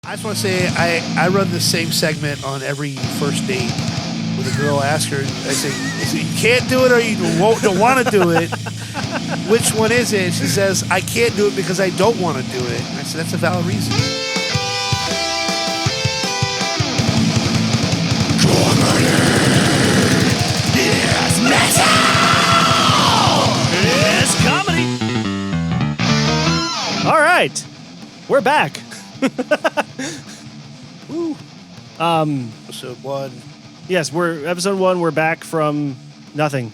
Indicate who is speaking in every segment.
Speaker 1: I just want to say I run the same segment on every first date. When a girl asks her, I say, you can't do it or you don't want to do it. Which one is it? She says, I can't do it because I don't want to do it. And I said, that's a valid reason.
Speaker 2: Yes, metal! It's comedy!
Speaker 3: All right. We're back.
Speaker 1: Woo. Episode 1.
Speaker 3: Yes, we're episode 1. We're back from nothing.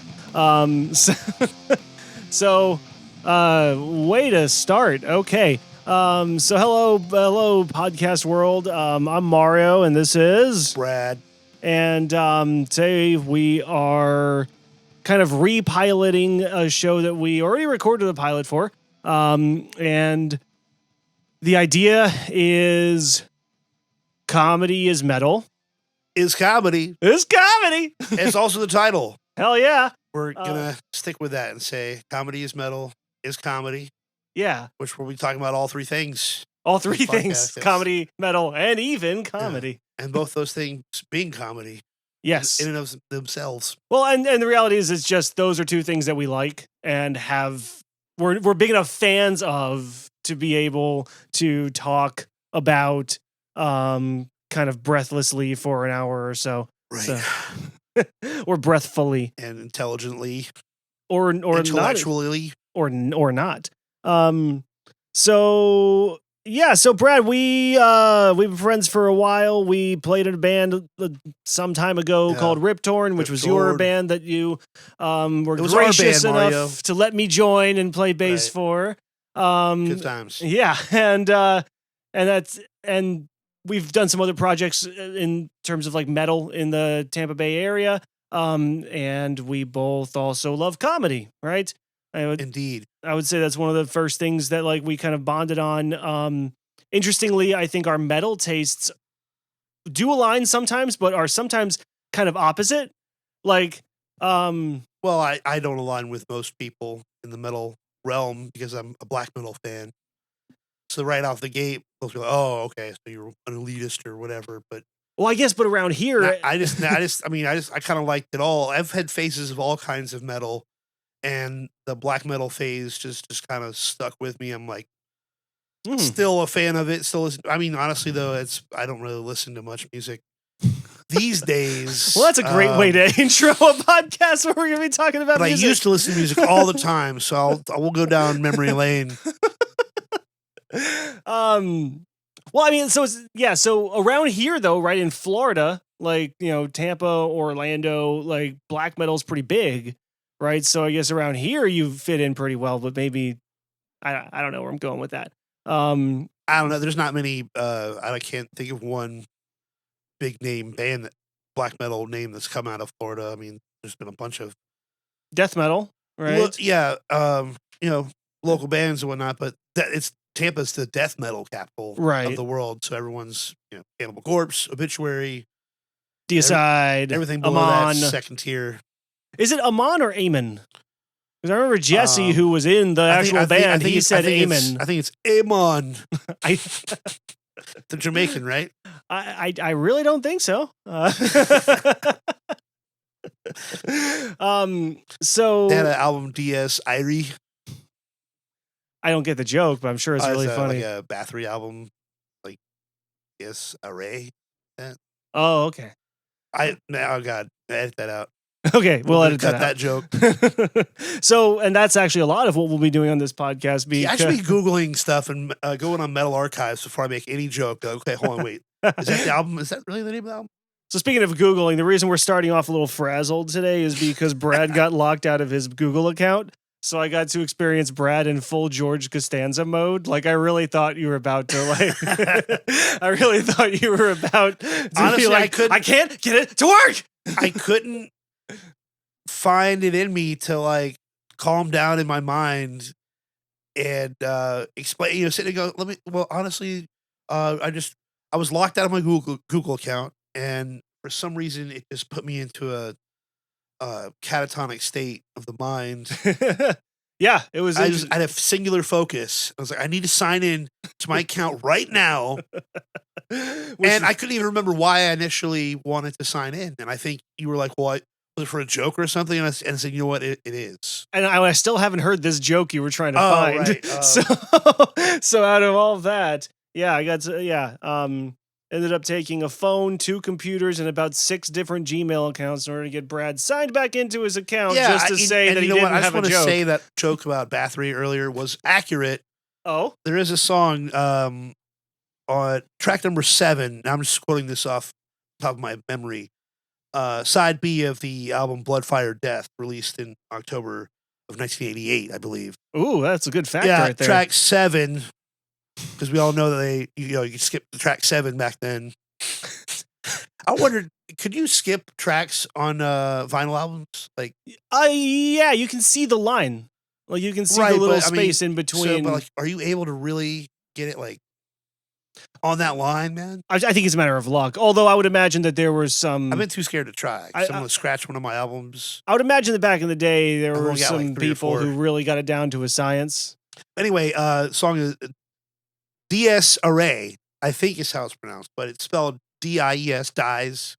Speaker 3: So way to start. Okay. So hello, podcast world. I'm Mario, and this is
Speaker 1: Brad.
Speaker 3: And today we are kind of repiloting a show that we already recorded the pilot for. And the idea is comedy is metal.
Speaker 1: Is comedy.
Speaker 3: It's comedy.
Speaker 1: It's also the title.
Speaker 3: Hell yeah.
Speaker 1: We're going to stick with that and say comedy is metal, is comedy.
Speaker 3: Yeah.
Speaker 1: Which we'll be talking about all three things.
Speaker 3: All three things.
Speaker 1: Yes.
Speaker 3: Comedy, metal, and even comedy.
Speaker 1: Yeah. And both those things being comedy.
Speaker 3: Yes.
Speaker 1: In and of themselves.
Speaker 3: Well, and the reality is it's just those are two things that we like and we're big enough fans of to be able to talk about kind of breathlessly for an hour or so.
Speaker 1: Right.
Speaker 3: So, or breathfully.
Speaker 1: And intelligently.
Speaker 3: Or
Speaker 1: intellectually.
Speaker 3: Or not. So yeah, so Brad, we've been friends for a while. We played in a band some time ago called Rip Torn, which was your band that you were gracious enough to let me join and play bass for.
Speaker 1: Good times.
Speaker 3: Yeah, and we've done some other projects in terms of like metal in the Tampa Bay area. And we both also love comedy, right?
Speaker 1: Indeed.
Speaker 3: I would say that's one of the first things that like we kind of bonded on. Interestingly, I think our metal tastes do align sometimes, but are sometimes kind of opposite. Like,
Speaker 1: well, I don't align with most people in the metal realm because I'm a black metal fan. So right off the gate, they'll be like, "Oh, okay, so you're an elitist or whatever." But
Speaker 3: well, I guess, but around here,
Speaker 1: I kind of liked it all. I've had phases of all kinds of metal, and the black metal phase just kind of stuck with me. I'm like, still a fan of it. Still, I mean, honestly though, I don't really listen to much music these days.
Speaker 3: Well, that's a great way to intro a podcast where we're gonna be talking about music.
Speaker 1: I used to listen to music all the time, so I will go down memory lane.
Speaker 3: Well, I mean, so around here though, right in Florida, like, you know, Tampa, Orlando, like black metal's pretty big, right? So I guess around here you fit in pretty well, but maybe I don't know where I'm going with that.
Speaker 1: I don't know. There's not many. I can't think of one big name band black metal name that's come out of Florida. I mean, there's been a bunch of
Speaker 3: death metal, right?
Speaker 1: Local bands and whatnot, but Tampa's the death metal capital of the world, so everyone's Cannibal Corpse, Obituary,
Speaker 3: Deicide,
Speaker 1: everything below
Speaker 3: Amon.
Speaker 1: that second tier.
Speaker 3: Is it Amon or Amon? Because I remember Jesse, who was in the actual band, he said Amon.
Speaker 1: I think it's Amon. The Jamaican, right?
Speaker 3: I really don't think so. So
Speaker 1: they had an album DS Irie.
Speaker 3: I don't get the joke, but I'm sure it's really funny.
Speaker 1: Like a Bathory album, like DS Array.
Speaker 3: Oh, okay.
Speaker 1: Oh God, edit that out.
Speaker 3: Okay, we'll edit
Speaker 1: cut
Speaker 3: that
Speaker 1: joke.
Speaker 3: So, and that's actually a lot of what we'll be doing on this podcast.
Speaker 1: I should be Googling stuff and going on Metal Archives before I make any joke. Okay, hold on, wait. Is that the album? Is that really the name of the album?
Speaker 3: So speaking of Googling, the reason we're starting off a little frazzled today is because Brad got locked out of his Google account. So I got to experience Brad in full George Costanza mode. Like, I really thought you were about to
Speaker 1: Honestly,
Speaker 3: be like, I can't get it to work.
Speaker 1: I couldn't find it in me to like calm down in my mind and explain, sitting and go, honestly, I was locked out of my Google account, and for some reason it just put me into a catatonic state of the mind.
Speaker 3: Yeah, it was.
Speaker 1: I had a singular focus. I was like, I need to sign in to my account right now. And I couldn't even remember why I initially wanted to sign in. And I think you were like, well, was it for a joke or something? And I said, you know what? It is.
Speaker 3: And I still haven't heard this joke you were trying to find.
Speaker 1: Right.
Speaker 3: So out of all that, yeah, I got to, ended up taking a phone, 2 computers, and about 6 different Gmail accounts in order to get Brad signed back into his account just to say that he didn't have a joke.
Speaker 1: I just want to say that joke about Bathory earlier was accurate.
Speaker 3: Oh?
Speaker 1: There is a song on track number 7. I'm just quoting this off the top of my memory. Side B of the album Blood, Fire, Death, released in October of 1988, I believe.
Speaker 3: Ooh, that's a good fact right there.
Speaker 1: Track 7, because we all know that you skip the track 7 back then. I wondered, could you skip tracks on vinyl albums? Like,
Speaker 3: yeah, you can see the line. Like you can see the little space in between.
Speaker 1: But like, are you able to really get it like on that line, man?
Speaker 3: I think it's a matter of luck. Although I would imagine that there was some.
Speaker 1: I've been too scared to try. Someone scratched one of my albums.
Speaker 3: I would imagine that back in the day there were some people who really got it down to a science.
Speaker 1: Anyway, song is DS Array, I think is how it's pronounced, but it's spelled DIES, dies.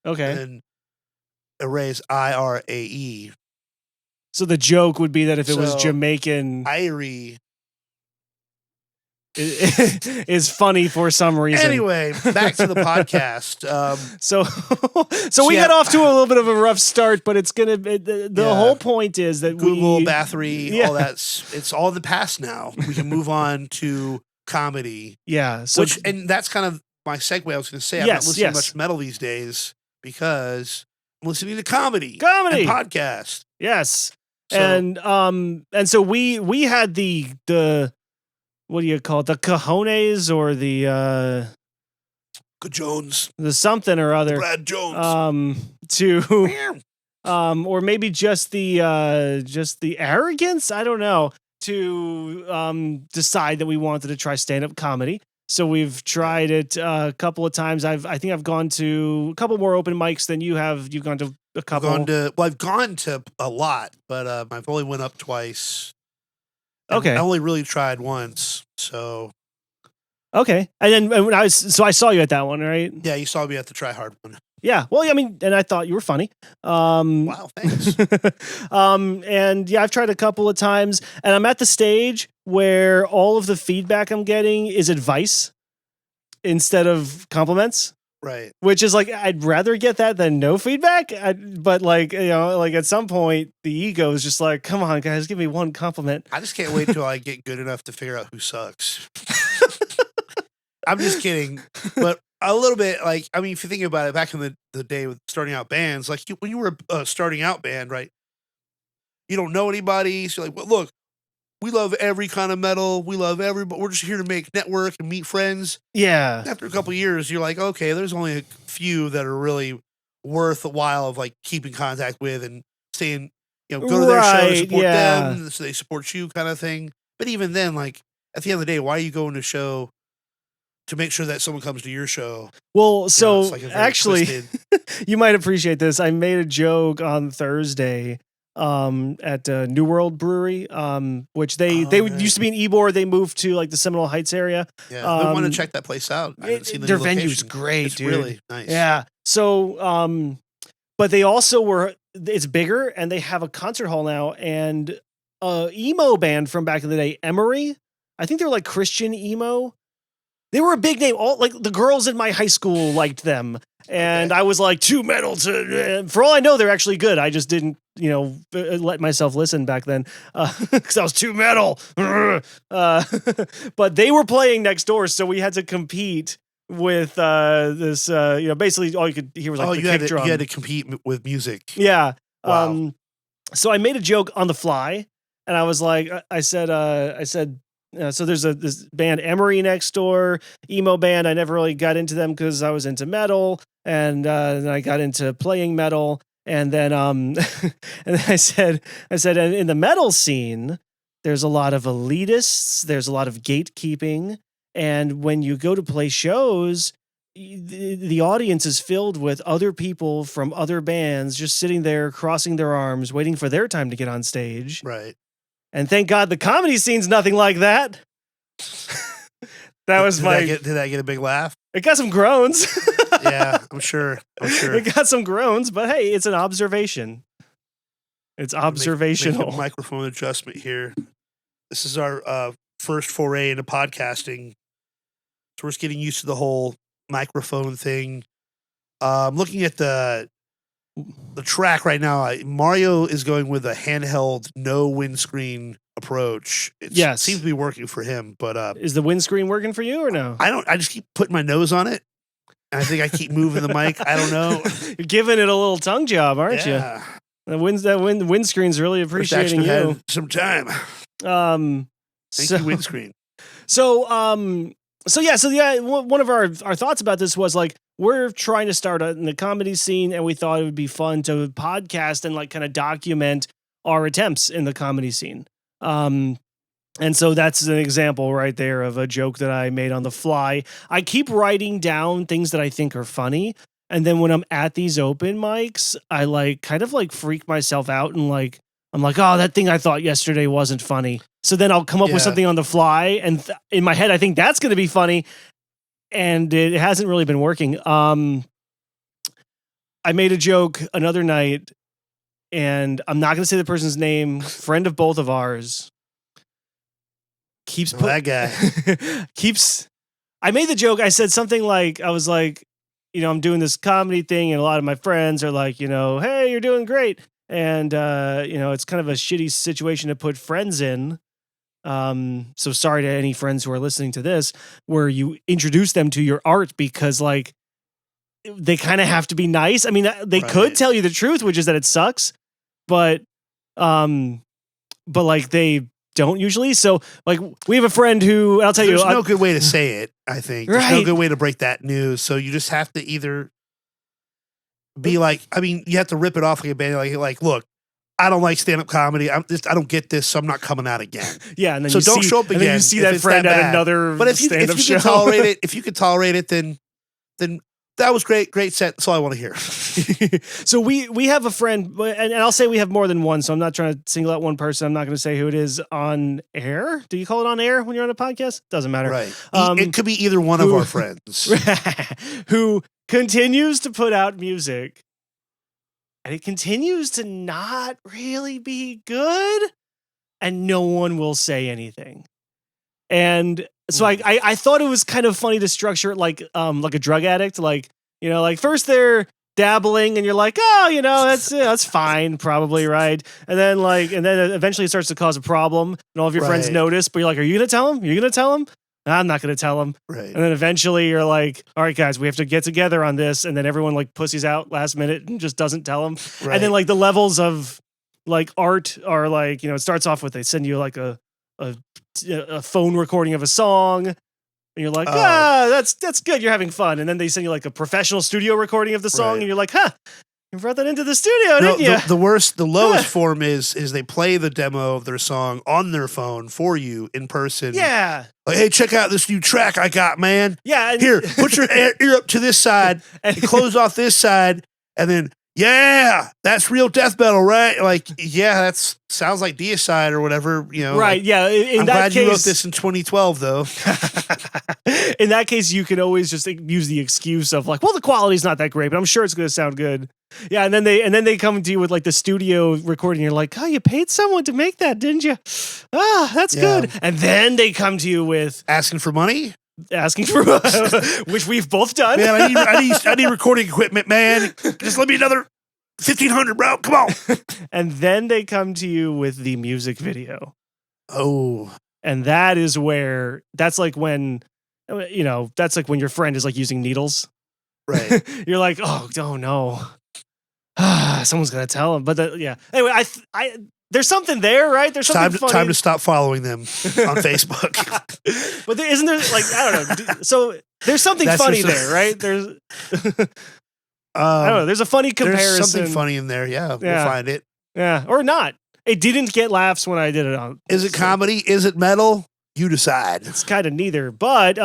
Speaker 3: Okay.
Speaker 1: And Array is IRAE.
Speaker 3: So the joke would be that if it was Jamaican,
Speaker 1: Irie
Speaker 3: is funny for some reason.
Speaker 1: Anyway, back to the podcast.
Speaker 3: So we got off to a little bit of a rough start, but it's gonna. The whole point is that
Speaker 1: Google, Bathory, all that's it's all in the past now. We can move on to comedy.
Speaker 3: Yeah. So
Speaker 1: and that's kind of my segue. I was going to say I'm not listening to much metal these days because I'm listening to comedy and podcast.
Speaker 3: Yes. So, and so we had the what do you call it? The cojones or the
Speaker 1: Jones,
Speaker 3: the something or other,
Speaker 1: Brad Jones,
Speaker 3: to or maybe just the arrogance, I don't know, to decide that we wanted to try stand-up comedy. So we've tried it a couple of times. I think I've gone to a couple more open mics than you have. You've gone to a couple.
Speaker 1: I've gone to a lot, but I've only went up twice.
Speaker 3: Okay.
Speaker 1: I only really tried once, so.
Speaker 3: Okay. And then I saw you at that one, right?
Speaker 1: Yeah, you saw me at the Try Hard one.
Speaker 3: Yeah. Well, I mean, and I thought you were funny.
Speaker 1: Wow, thanks.
Speaker 3: And yeah, I've tried a couple of times, and I'm at the stage where all of the feedback I'm getting is advice instead of compliments.
Speaker 1: Right.
Speaker 3: Which is like, I'd rather get that than no feedback. But like, like at some point the ego is just like, come on guys, give me one compliment.
Speaker 1: I just can't wait till I get good enough to figure out who sucks. I'm just kidding. But a little bit like, I mean, if you think about it, back in the day with starting out bands, like when you were a starting out band, right? You don't know anybody. So you're like, well, look, we love every kind of metal. We love everybody. We're just here to make network and meet friends.
Speaker 3: Yeah.
Speaker 1: After a couple of years, you're like, okay, there's only a few that are really worth a while of like keeping contact with and staying, go to their show to support them, so they support you kind of thing. But even then, like at the end of the day, why are you going to show to make sure that someone comes to your show?
Speaker 3: Well, so actually, you might appreciate this. I made a joke on Thursday at New World Brewery, which they used to be in Ybor. They moved to like the Seminole Heights area.
Speaker 1: Yeah, I want to check that place out. I haven't seen
Speaker 3: their venue's great,
Speaker 1: it's
Speaker 3: dude.
Speaker 1: Really nice.
Speaker 3: Yeah. So, but they also it's bigger, and they have a concert hall now, and emo band from back in the day, Emery. I think they were like Christian emo. They were a big name. All like the girls in my high school liked them. And I was like, too metal to, for all I know, they're actually good. I just didn't, let myself listen back then because I was too metal. But they were playing next door, so we had to compete with this. Basically all you could hear was like the kick drum.
Speaker 1: You had to compete with music.
Speaker 3: Yeah.
Speaker 1: Wow.
Speaker 3: So I made a joke on the fly, and I was like, I said. So there's this band Emery next door, emo band. I never really got into them because I was into metal, and then I got into playing metal, and then and then I said, and in the metal scene, there's a lot of elitists, there's a lot of gatekeeping, and when you go to play shows, the audience is filled with other people from other bands just sitting there, crossing their arms, waiting for their time to get on stage.
Speaker 1: Right.
Speaker 3: And thank God the comedy scene's nothing like that. That was
Speaker 1: Did that get a big laugh?
Speaker 3: It got some groans.
Speaker 1: Yeah, I'm sure.
Speaker 3: It got some groans, but hey, it's an observation. It's observational.
Speaker 1: Make a microphone adjustment here. This is our first foray into podcasting. So we're just getting used to the whole microphone thing. Looking at the track right now, Mario is going with a handheld, no windscreen approach. It seems to be working for him, but
Speaker 3: is the windscreen working for you or no?
Speaker 1: I just keep putting my nose on it. And I think I keep moving the mic. I don't know.
Speaker 3: You're giving it a little tongue job, aren't you? The windscreen's really appreciating you.
Speaker 1: Some time. Thank you, windscreen.
Speaker 3: So one of our thoughts about this was like, we're trying to start in the comedy scene, and we thought it would be fun to podcast and like kind of document our attempts in the comedy scene. And so that's an example right there of a joke that I made on the fly. I keep writing down things that I think are funny. And then when I'm at these open mics, I like kind of like freak myself out and like, I'm like, oh, that thing I thought yesterday wasn't funny. So then I'll come up with something on the fly. And in my head, I think that's going to be funny. And it hasn't really been working. I made a joke another night, and I'm not going to say the person's name, friend of both of ours.
Speaker 1: That guy
Speaker 3: I made the joke. I said something like, I was like, I'm doing this comedy thing, and a lot of my friends are like, hey, you're doing great. And, it's kind of a shitty situation to put friends in. So sorry to any friends who are listening to this, where you introduce them to your art, because like they kind of have to be nice. I mean, they could tell you the truth, which is that it sucks, but like they don't usually. So like we have a friend who, I'll tell
Speaker 1: There's
Speaker 3: you,
Speaker 1: no good way to say it. I think there's no good way to break that news. So you just have to either be like, I mean, you have to rip it off like a band. Like, look, I don't like stand-up comedy. I don't get this, so I'm not coming out again.
Speaker 3: Yeah, and then
Speaker 1: don't show up again.
Speaker 3: And then you see that friend at another. But if you can
Speaker 1: tolerate it, then that was great set. That's all I want to hear.
Speaker 3: So we have a friend, and I'll say we have more than one. So I'm not trying to single out one person. I'm not going to say who it is on air. Do you call it on air when you're on a podcast? Doesn't matter.
Speaker 1: Right. It could be either one of our friends
Speaker 3: who continues to put out music. And it continues to not really be good, and no one will say anything. And so I thought it was kind of funny to structure it like a drug addict, like first they're dabbling, and you're like, oh, that's fine, probably, right? And then eventually it starts to cause a problem, and all of your friends notice, but you're like, are you gonna tell them? You're gonna tell them? I'm not going to tell them.
Speaker 1: Right.
Speaker 3: And then eventually you're like, all right, guys, we have to get together on this. And then everyone like pussies out last minute and just doesn't tell them. Right. And then like the levels of like art are like, it starts off with, they send you like a phone recording of a song. And you're like, that's good. You're having fun. And then they send you like a professional studio recording of the song. And you're like, you brought that into the studio, didn't you?
Speaker 1: The lowest form is they play the demo of their song on their phone for you in person.
Speaker 3: Yeah.
Speaker 1: Like, hey, check out this new track I got, man.
Speaker 3: Yeah.
Speaker 1: Here, put your ear up to this side and close off this side. And then, yeah, that's real death metal, right? Like, yeah, that sounds like Deicide or whatever, Right,
Speaker 3: like, yeah.
Speaker 1: I'm glad you wrote this in 2012, though.
Speaker 3: In that case, you can always just use the excuse of like, well, the quality's not that great, but I'm sure it's going to sound good. Yeah, and then they come to you with like the studio recording. You're like, oh, you paid someone to make that, didn't you? Ah, that's good. And then they come to you with
Speaker 1: asking for money.
Speaker 3: Which we've both done.
Speaker 1: Man, I need recording equipment, man. Just let me another $1,500, bro. Come on.
Speaker 3: And then they come to you with the music video.
Speaker 1: Oh,
Speaker 3: and that's like when, that's like when your friend is like using needles.
Speaker 1: Right.
Speaker 3: You're like, oh no. Someone's gonna tell him. But anyway, I there's something there, right? There's something funny.
Speaker 1: Time to stop following them on Facebook.
Speaker 3: But isn't there like, I don't know. So there's something funny there, right? There's I don't know. There's a funny comparison.
Speaker 1: There's something funny in there. Yeah, we'll find it.
Speaker 3: Yeah, or not. It didn't get laughs when I did it on.
Speaker 1: Is it comedy? Is it metal? You decide.
Speaker 3: It's kind of neither. But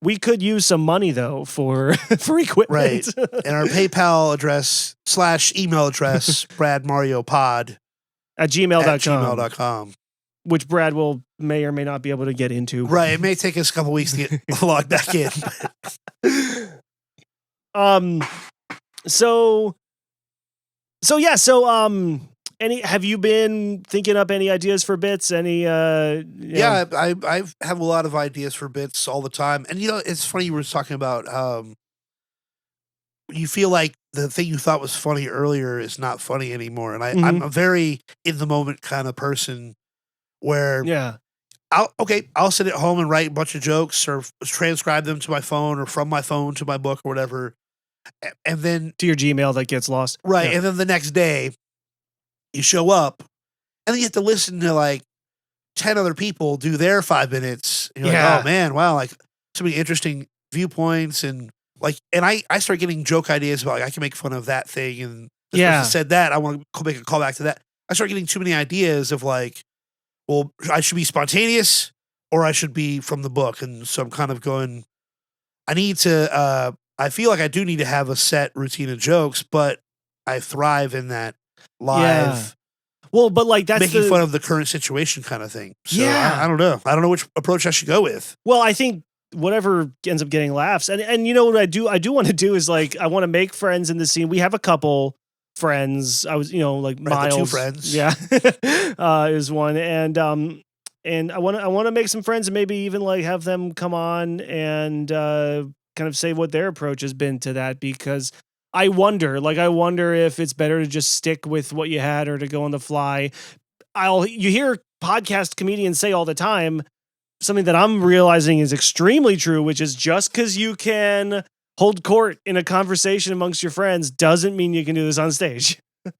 Speaker 3: we could use some money though for equipment.
Speaker 1: Right. And our PayPal address /email address, BradMarioPod
Speaker 3: at gmail.com.
Speaker 1: At gmail.com.
Speaker 3: Which Brad may or may not be able to get into.
Speaker 1: Right. It may take us a couple weeks to get logged back in.
Speaker 3: Have you been thinking up any ideas for bits? Any
Speaker 1: Yeah, I have a lot of ideas for bits all the time. And it's funny you were talking about you feel like the thing you thought was funny earlier is not funny anymore. And I'm a very in the moment kind of person where I'll sit at home and write a bunch of jokes or transcribe them to my phone or from my phone to my book or whatever. And then
Speaker 3: to your Gmail that gets lost.
Speaker 1: Right.
Speaker 3: Yeah.
Speaker 1: And then the next day you show up and then you have to listen to like 10 other people do their 5 minutes. And you're like, oh man, wow. Like so many interesting viewpoints and I start getting joke ideas about like I can make fun of that thing. And this person said that I want to make a call back to that. I start getting too many ideas of like, well, I should be spontaneous or I should be from the book. And so I'm kind of going, I feel like I do need to have a set routine of jokes, but I thrive in that live.
Speaker 3: Well, but like that's
Speaker 1: making fun of the current situation kind of thing. So I don't know. I don't know which approach I should go with.
Speaker 3: Well, I think whatever ends up getting laughs. And you know what I do want to do is like, I want to make friends in the scene. We have a couple friends. I was, like Miles.
Speaker 1: The 2 friends.
Speaker 3: Yeah. Is one. And I want to make some friends and maybe even like have them come on and kind of say what their approach has been to that, because I wonder if it's better to just stick with what you had or to go on the fly. You hear podcast comedians say all the time, something that I'm realizing is extremely true, which is just because you can hold court in a conversation amongst your friends doesn't mean you can do this on stage. And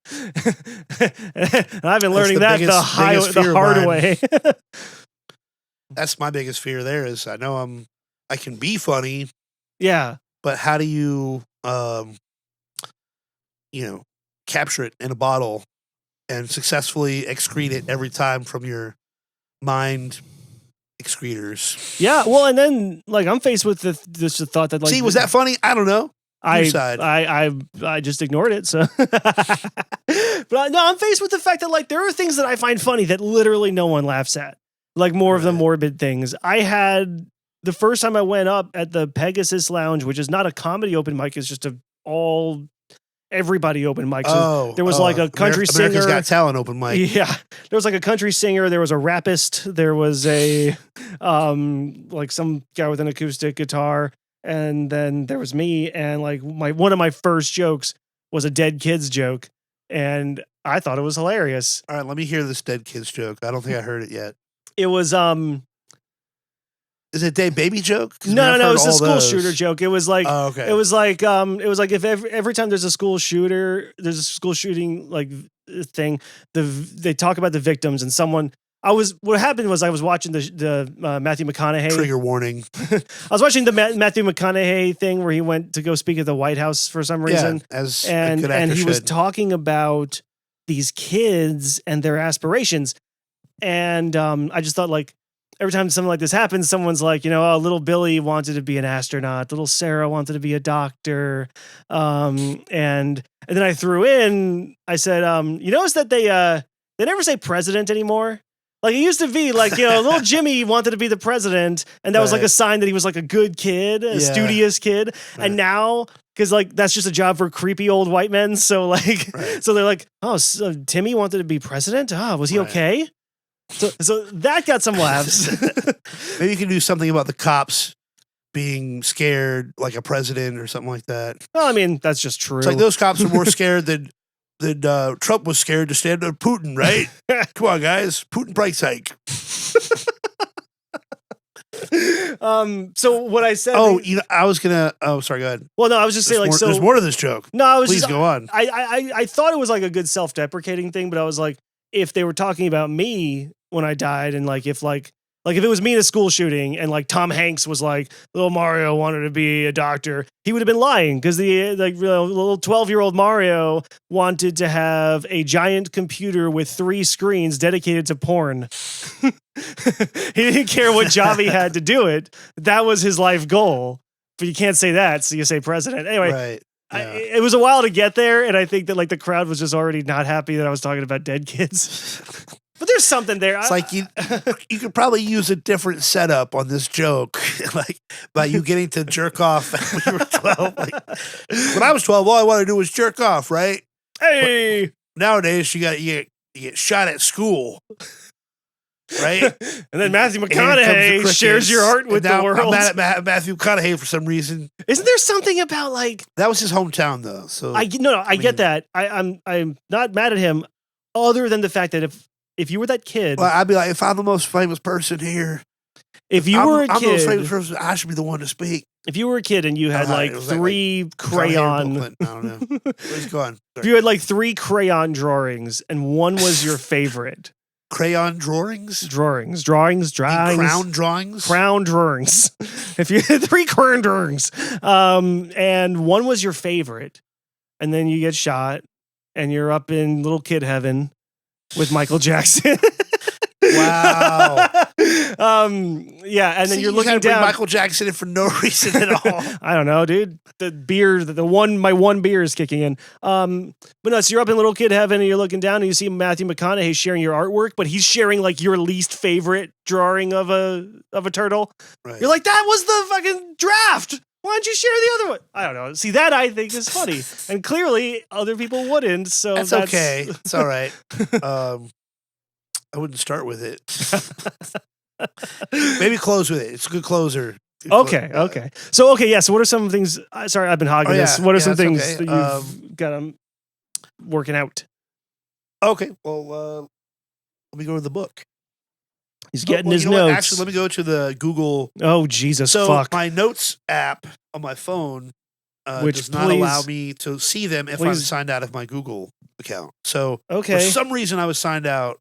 Speaker 3: I've been learning that the hard way.
Speaker 1: That's my biggest fear there is I know I can be funny.
Speaker 3: Yeah.
Speaker 1: But how do you, capture it in a bottle and successfully excrete it every time from your mind excretors?
Speaker 3: Yeah. Well, and then like I'm faced with this thought that like,
Speaker 1: see, was that funny? I don't know.
Speaker 3: I just ignored it. So, but no, I'm faced with the fact that like there are things that I find funny that literally no one laughs at, like more of the morbid things. I had the first time I went up at the Pegasus Lounge, which is not a comedy open mic, it's just everybody open mic. So there was like a country singer.
Speaker 1: America's Got Talent open mic.
Speaker 3: Yeah. There was like a country singer. There was a rappist. There was a, like some guy with an acoustic guitar. And then there was me. And like one of my first jokes was a dead kids joke. And I thought it was hilarious.
Speaker 1: All right. Let me hear this dead kids joke. I don't think I heard it yet.
Speaker 3: It was,
Speaker 1: is it a dead baby joke?
Speaker 3: No, it's a school shooter joke. It was like,
Speaker 1: okay.
Speaker 3: It was like if every time there's a school shooting like thing, they talk about the victims and someone. What happened was I was watching the Matthew McConaughey.
Speaker 1: Trigger warning.
Speaker 3: I was watching the Matthew McConaughey thing where he went to go speak at the White House for some reason.
Speaker 1: Yeah, and
Speaker 3: he was talking about these kids and their aspirations, and I just thought like. Every time something like this happens, someone's like, little Billy wanted to be an astronaut. Little Sarah wanted to be a doctor. And then I threw in, I said, you notice that they never say president anymore? Like it used to be like, little Jimmy wanted to be the president. And that was like a sign that he was like a good kid, a studious kid. Right. And now, because like that's just a job for creepy old white men. So like, so they're like, oh, so Timmy wanted to be president? Was he okay? So that got some laughs.
Speaker 1: Maybe you can do something about the cops being scared, like a president or something like that.
Speaker 3: Well, I mean, that's just true.
Speaker 1: It's like those cops are more scared than Trump was scared to stand up Putin, right? Come on, guys. Putin price hike.
Speaker 3: So what I said.
Speaker 1: I was gonna. Oh, sorry. Go ahead.
Speaker 3: Well, no, I was just saying
Speaker 1: there's more to this joke.
Speaker 3: No, I was.
Speaker 1: Please go on.
Speaker 3: I thought it was like a good self-deprecating thing, but I was like, if they were talking about me when I died, and like if it was me in a school shooting, and like Tom Hanks was like, little Mario wanted to be a doctor, he would have been lying because the little 12-year-old Mario wanted to have a giant computer with 3 screens dedicated to porn. He didn't care what job he had to do it. That was his life goal. But you can't say that, so you say president. Anyway, it was a while to get there, and I think that like the crowd was just already not happy that I was talking about dead kids. But there's something there.
Speaker 1: It's like you could probably use a different setup on this joke, like by you getting to jerk off when you were 12. Like, when I was 12, all I wanted to do was jerk off, right?
Speaker 3: Hey,
Speaker 1: but nowadays you get shot at school, right?
Speaker 3: And then Matthew McConaughey shares your heart with the world.
Speaker 1: I'm mad at Matthew McConaughey for some reason.
Speaker 3: Isn't there something about like
Speaker 1: that was his hometown though? So
Speaker 3: I get that. I'm not mad at him, other than the fact that if you were that kid,
Speaker 1: well, I'd be like, if I'm the most famous person here,
Speaker 3: if you were a
Speaker 1: I'm the most
Speaker 3: kid,
Speaker 1: famous person, I should be the one to speak.
Speaker 3: If you were a kid and you had like three crayon,
Speaker 1: I don't know. Where's going?
Speaker 3: If you had like 3 crayon drawings and one was your favorite.
Speaker 1: Crayon drawings?
Speaker 3: Drawings.
Speaker 1: Crown drawings?
Speaker 3: Crown drawings. If you had 3 crown drawings, and one was your favorite, and then you get shot, and you're up in little kid heaven with Michael Jackson.
Speaker 1: Wow.
Speaker 3: Yeah, and then you're looking down.
Speaker 1: Michael Jackson in for no reason at all.
Speaker 3: I don't know, dude. The beer, my one beer is kicking in. But no, so you're up in little kid heaven and you're looking down and you see Matthew McConaughey sharing your artwork, but he's sharing like your least favorite drawing of a turtle. Right. You're like, that was the fucking draft. Why don't you share the other one? I don't know. See, that I think is funny, and clearly other people wouldn't. So
Speaker 1: that's okay. It's all right. I wouldn't start with it. Maybe close with it. It's a good closer.
Speaker 3: Okay. So what are some things? Sorry, I've been hogging this. What are some things that you've got working out?
Speaker 1: Okay, well, let me go to the book.
Speaker 3: He's getting his notes.
Speaker 1: Actually, let me go to the Google.
Speaker 3: Oh, Jesus,
Speaker 1: so
Speaker 3: fuck.
Speaker 1: My notes app on my phone does not allow me to see them if I'm signed out of my Google account. So for some reason I was signed out.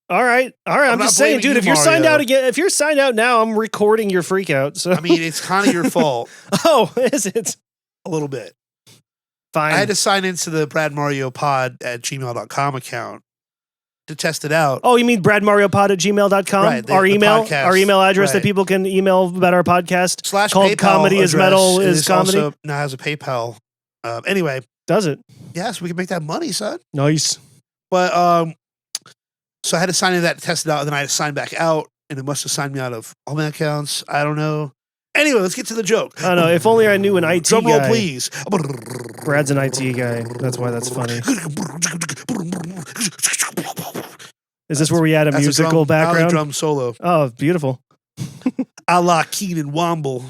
Speaker 3: All right. I'm just saying, dude, if you're signed out again, if you're signed out now, I'm recording your freak out. So
Speaker 1: I mean, it's kind of your fault.
Speaker 3: Oh, is it?
Speaker 1: A little bit.
Speaker 3: Fine.
Speaker 1: I had to sign into the bradmariopod@gmail.com account to test it out.
Speaker 3: Oh, you mean bradmariopod@gmail.com?
Speaker 1: Right,
Speaker 3: our email address that people can email about our podcast
Speaker 1: /
Speaker 3: called
Speaker 1: PayPal
Speaker 3: Comedy is Metal is Comedy.
Speaker 1: Also now has a PayPal. Anyway.
Speaker 3: Does it?
Speaker 1: Yes, we can make that money, son.
Speaker 3: Nice.
Speaker 1: But so I had to sign into that to test it out, and then I had to sign back out, and it must have signed me out of all my accounts. I don't know. Anyway, let's get to the joke.
Speaker 3: I don't know. If only I knew an IT
Speaker 1: Drum
Speaker 3: guy.
Speaker 1: roll, please.
Speaker 3: Brad's an IT guy. That's why that's funny. Is this where we add a musical background?
Speaker 1: Drum solo.
Speaker 3: Oh, beautiful.
Speaker 1: A la Keenan Womble,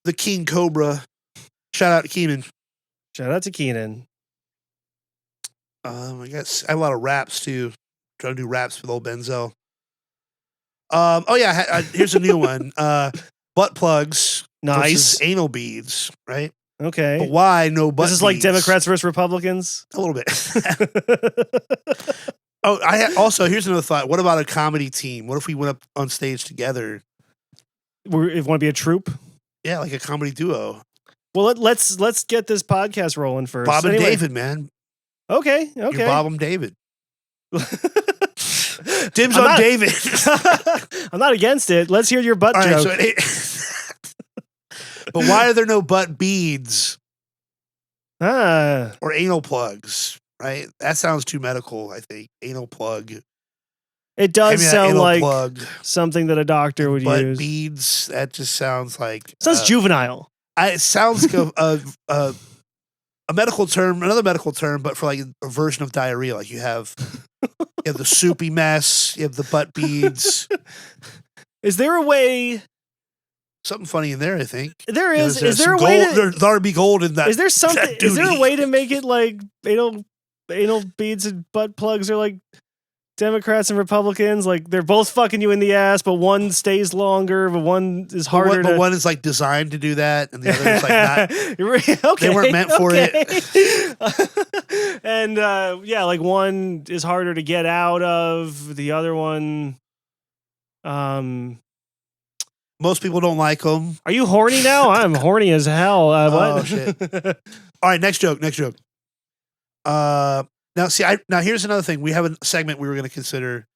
Speaker 1: the King Cobra. Shout out to Keenan.
Speaker 3: Shout out to Keenan.
Speaker 1: I guess I have a lot of raps too. Trying to do raps with old Benzel. Here's a new one. Butt plugs.
Speaker 3: Nice.
Speaker 1: Versus anal beads, right?
Speaker 3: Okay.
Speaker 1: But why no butt
Speaker 3: This is like Democrats versus Republicans?
Speaker 1: A little bit. Here's another thought. What about a comedy team? What if we went up on stage together?
Speaker 3: If want to be a troupe?
Speaker 1: Yeah, like a comedy duo.
Speaker 3: Well, let's get this podcast rolling first.
Speaker 1: Bob and David, man.
Speaker 3: Okay.
Speaker 1: You're Bob and David. Dibs on David.
Speaker 3: I'm not against it. Let's hear your butt joke.
Speaker 1: Right, but why are there no butt beads? Or anal plugs, right? That sounds too medical, I think. Anal plug.
Speaker 3: It does sound like something that a doctor would
Speaker 1: butt
Speaker 3: use.
Speaker 1: Beads, that just sounds like...
Speaker 3: Sounds juvenile.
Speaker 1: It sounds like a medical term, another medical term, but for like a version of diarrhea. Like you have the soupy mess, you have the butt beads.
Speaker 3: Is there a way?
Speaker 1: Something funny in there, I think.
Speaker 3: There is. Is there a way?
Speaker 1: There's ought to be gold in that.
Speaker 3: Is there something? Is there a way to make it like anal beads and butt plugs are like Democrats and Republicans? Like they're both fucking you in the ass, but one stays longer, but one is harder.
Speaker 1: But one is like designed to do that, and the other is like not.
Speaker 3: Okay,
Speaker 1: they weren't meant for it.
Speaker 3: And like one is harder to get out of. The other one,
Speaker 1: most people don't like them.
Speaker 3: Are you horny now? I'm horny as hell. What?
Speaker 1: Oh shit! All right, next joke. Now here's another thing. We have a segment we were going to consider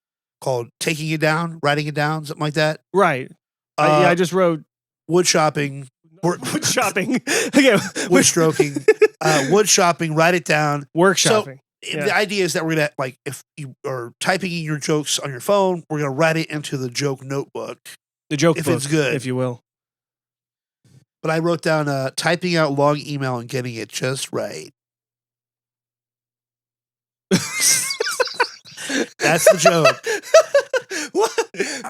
Speaker 1: called "Taking It Down," writing it down, something like that.
Speaker 3: Right. I just wrote
Speaker 1: wood shopping.
Speaker 3: Wood shopping. Okay.
Speaker 1: wood stroking, wood shopping. Write it down.
Speaker 3: Work
Speaker 1: So,
Speaker 3: shopping.
Speaker 1: The idea is that we're gonna, like, if you are typing in your jokes on your phone, we're gonna write it into the joke notebook.
Speaker 3: The joke
Speaker 1: if
Speaker 3: book,
Speaker 1: it's good.
Speaker 3: if you will.
Speaker 1: But I wrote down typing out long email and getting it just right. That's the joke.
Speaker 3: What?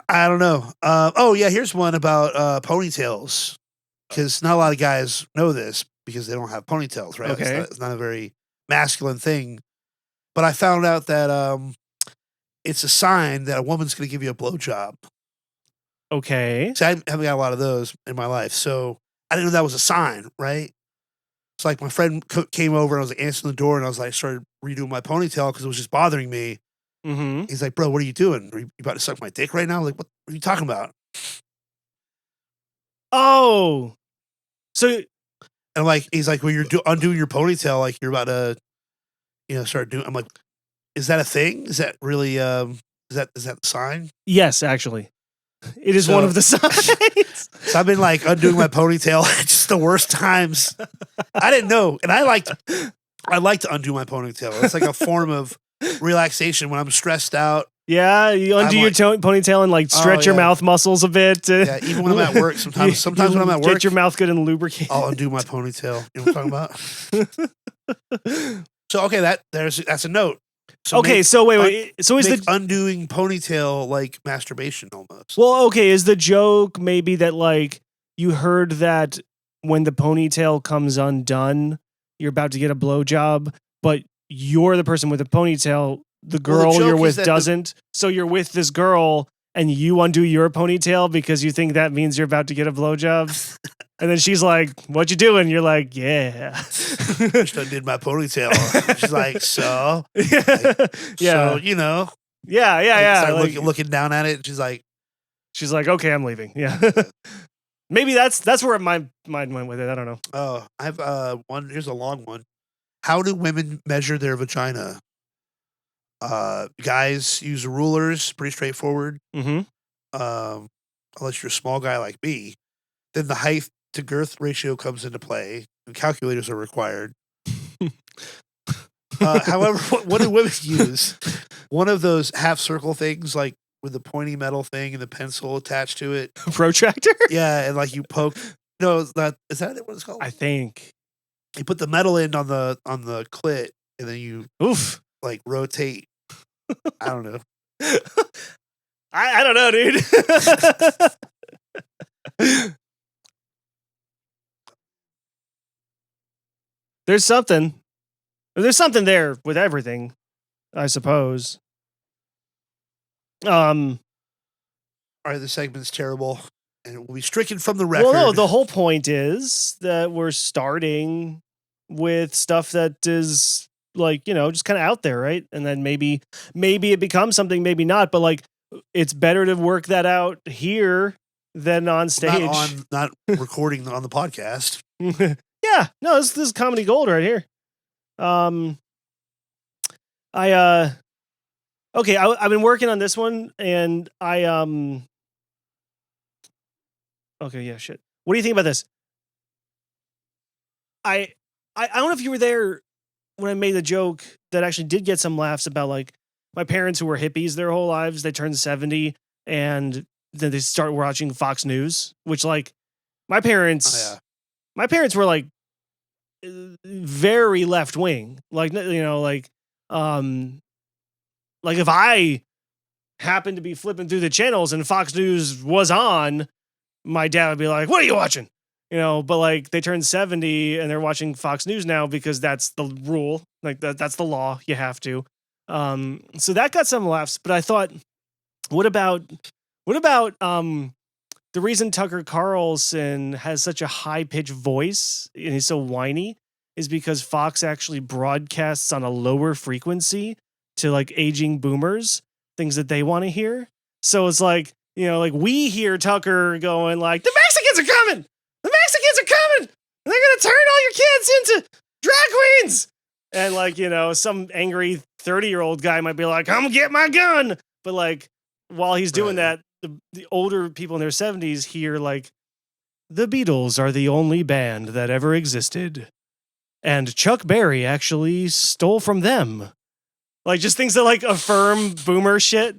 Speaker 1: I don't know. Oh yeah, here's one about ponytails, because not a lot of guys know this because they don't have ponytails, right?
Speaker 3: Okay.
Speaker 1: It's not a very masculine thing. But I found out that it's a sign that a woman's going to give you a blowjob.
Speaker 3: Okay.
Speaker 1: See, I haven't got a lot of those in my life, so I didn't know that was a sign, right? It's like my friend came over and I was like answering the door and I was like started redoing my ponytail because it was just bothering me.
Speaker 3: Mm-hmm.
Speaker 1: He's like, "Bro, what are you doing? Are you about to suck my dick right now?" Like, what are you talking about?
Speaker 3: Oh. So
Speaker 1: And I'm like, he's like, "Well, you're undoing your ponytail, like you're about to, start doing." I'm like, "Is that a thing? Is that really? Is that the sign?"
Speaker 3: yes, actually. It is one of the signs.
Speaker 1: So I've been like undoing my ponytail at just the worst times. I didn't know, and I like to undo my ponytail. It's like a form of relaxation when I'm stressed out.
Speaker 3: Yeah, you undo your ponytail and like stretch your mouth muscles a bit.
Speaker 1: Yeah, even when I'm at work, sometimes when I'm at work,
Speaker 3: get your mouth good and lubricated.
Speaker 1: I'll undo my ponytail. You know what I'm talking about? So okay, that's a note. So
Speaker 3: okay, so wait. So is the
Speaker 1: undoing ponytail like masturbation almost?
Speaker 3: Well, okay, is the joke maybe that like you heard that when the ponytail comes undone, you're about to get a blowjob, but you're the person with the ponytail, the girl you're with doesn't. So you're with this girl and you undo your ponytail because you think that means you're about to get a blowjob. And then she's like, "What you doing?" You're like, "Yeah."
Speaker 1: Just undid my ponytail. She's like, "So?"
Speaker 3: Yeah.
Speaker 1: So,
Speaker 3: Yeah.
Speaker 1: Like, looking down at it. She's like,
Speaker 3: "Okay, I'm leaving." Yeah. Maybe that's where my mind went with it. I don't know.
Speaker 1: "Oh, I have one. Here's a long one. How do women measure their vagina?" Guys use rulers. Pretty straightforward.
Speaker 3: Mm-hmm.
Speaker 1: Unless you're a small guy like me, then the height to girth ratio comes into play, and calculators are required. However, what do women use? One of those half circle things, like with the pointy metal thing and the pencil attached to it.
Speaker 3: Protractor?
Speaker 1: Yeah, and like you poke. No, is that what it's called?
Speaker 3: I think
Speaker 1: you put the metal in on the clit, and then you like rotate. I don't know.
Speaker 3: I don't know, dude. There's something there with everything, I suppose.
Speaker 1: All right, the segment's terrible, and it will be stricken from the record.
Speaker 3: Well, no, the whole point is that we're starting with stuff that is like, just kind of out there, right? And then maybe it becomes something, maybe not, but like it's better to work that out here than on stage.
Speaker 1: Not recording on the podcast.
Speaker 3: Yeah, no, this is comedy gold right here. I've been working on this one, and okay, yeah, shit. What do you think about this? I don't know if you were there when I made the joke that actually did get some laughs about like my parents who were hippies their whole lives. They turned 70 and then they start watching Fox News, which like my parents were like very left wing. Like, like if I happened to be flipping through the channels and Fox News was on, my dad would be like, "What are you watching?" But like they turned 70 and they're watching Fox News now because that's the rule. Like that's the law. You have to. So that got some laughs, but I thought, what about the reason Tucker Carlson has such a high pitched voice and he's so whiny is because Fox actually broadcasts on a lower frequency to like aging boomers, things that they want to hear. So it's like, like we hear Tucker going like, "The Mexicans are coming! The Mexicans are coming! And they're going to turn all your kids into drag queens!" And like, some angry 30-year-old guy might be like, "I'm going to get my gun." But like, while he's doing that, the older people in their 70s hear like the Beatles are the only band that ever existed. And Chuck Berry actually stole from them. Like, just things that, like, affirm boomer shit.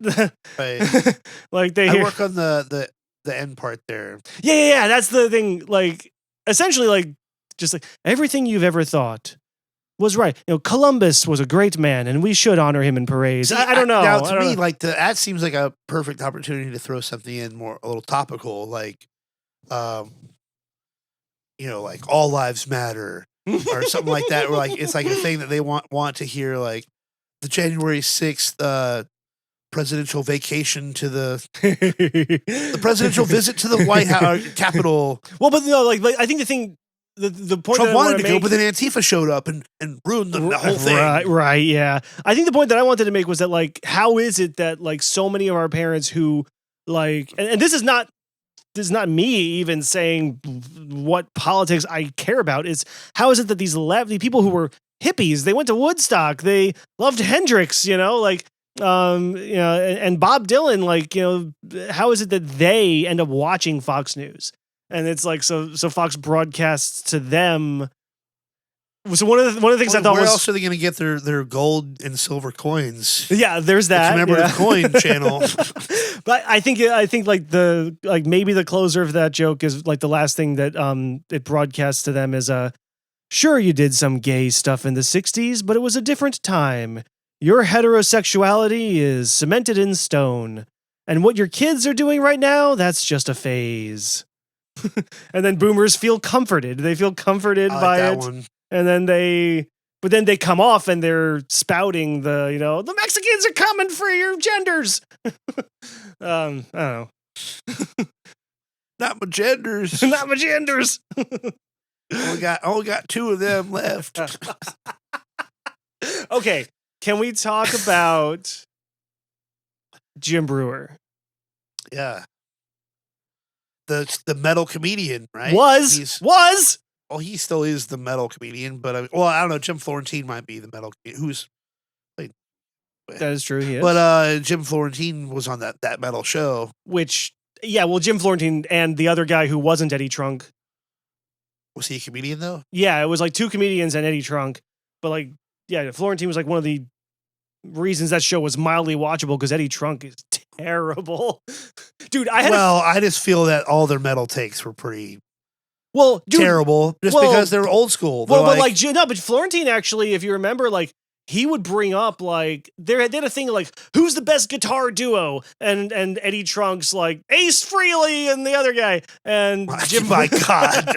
Speaker 1: Right.
Speaker 3: Like, they
Speaker 1: I
Speaker 3: hear...
Speaker 1: work on the end part there.
Speaker 3: Yeah, that's the thing. Like, essentially, like, just like, everything you've ever thought was right. You know, Columbus was a great man, and we should honor him in parades.
Speaker 1: See,
Speaker 3: I don't know.
Speaker 1: Now,
Speaker 3: I
Speaker 1: to
Speaker 3: don't
Speaker 1: me,
Speaker 3: know.
Speaker 1: like that seems like a perfect opportunity to throw something in more a little topical, like, like all lives matter or something like that. Where like it's like a thing that they want to hear, like the January 6th presidential vacation to the presidential visit to the White House Capitol.
Speaker 3: Well, but no, like I think the thing. The point
Speaker 1: Trump
Speaker 3: that I
Speaker 1: wanted
Speaker 3: wanna
Speaker 1: to
Speaker 3: make,
Speaker 1: go, but then Antifa showed up and ruined the whole thing.
Speaker 3: Right, yeah. I think the point that I wanted to make was that, like, how is it that, like, so many of our parents who, like, and this is not me even saying what politics I care about, is how is it that these people who were hippies, they went to Woodstock, they loved Hendrix, like, and Bob Dylan, like, how is it that they end up watching Fox News? And it's like, so Fox broadcasts to them. So one of the things I thought
Speaker 1: where
Speaker 3: was,
Speaker 1: else are they going to get their gold and silver coins?
Speaker 3: Yeah, there's that.
Speaker 1: The commemorative coin channel.
Speaker 3: But I think like maybe the closer of that joke is like the last thing that it broadcasts to them is sure, you did some gay stuff in the 60s, but it was a different time. Your heterosexuality is cemented in stone. And what your kids are doing right now, that's just a phase. And then boomers feel comforted. They feel comforted by it.
Speaker 1: One.
Speaker 3: And then they come off and they're spouting the Mexicans are coming for your genders. I don't know.
Speaker 1: Not my genders.
Speaker 3: Not my genders.
Speaker 1: only got two of them left.
Speaker 3: Okay, can we talk about Jim Brewer?
Speaker 1: Yeah. The metal comedian, right?
Speaker 3: Was.
Speaker 1: Well, he still is the metal comedian, but I don't know. Jim Florentine might be the metal comedian. Who's played?
Speaker 3: That is true. He is.
Speaker 1: But Jim Florentine was on that metal show.
Speaker 3: Which, yeah, well, Jim Florentine and the other guy who wasn't Eddie Trunk.
Speaker 1: Was he a comedian though?
Speaker 3: Yeah, it was like two comedians and Eddie Trunk. But like, yeah, Florentine was like one of the reasons that show was mildly watchable because Eddie Trunk is terrible. Dude,
Speaker 1: I just feel that all their metal takes were pretty
Speaker 3: dude,
Speaker 1: terrible because they're old school. They're
Speaker 3: but Florentine actually, if you remember, like, he would bring up, like, they had a thing like, who's the best guitar duo? And Eddie Trunk's like, Ace Frehley and the other guy. And Jim,
Speaker 1: my God.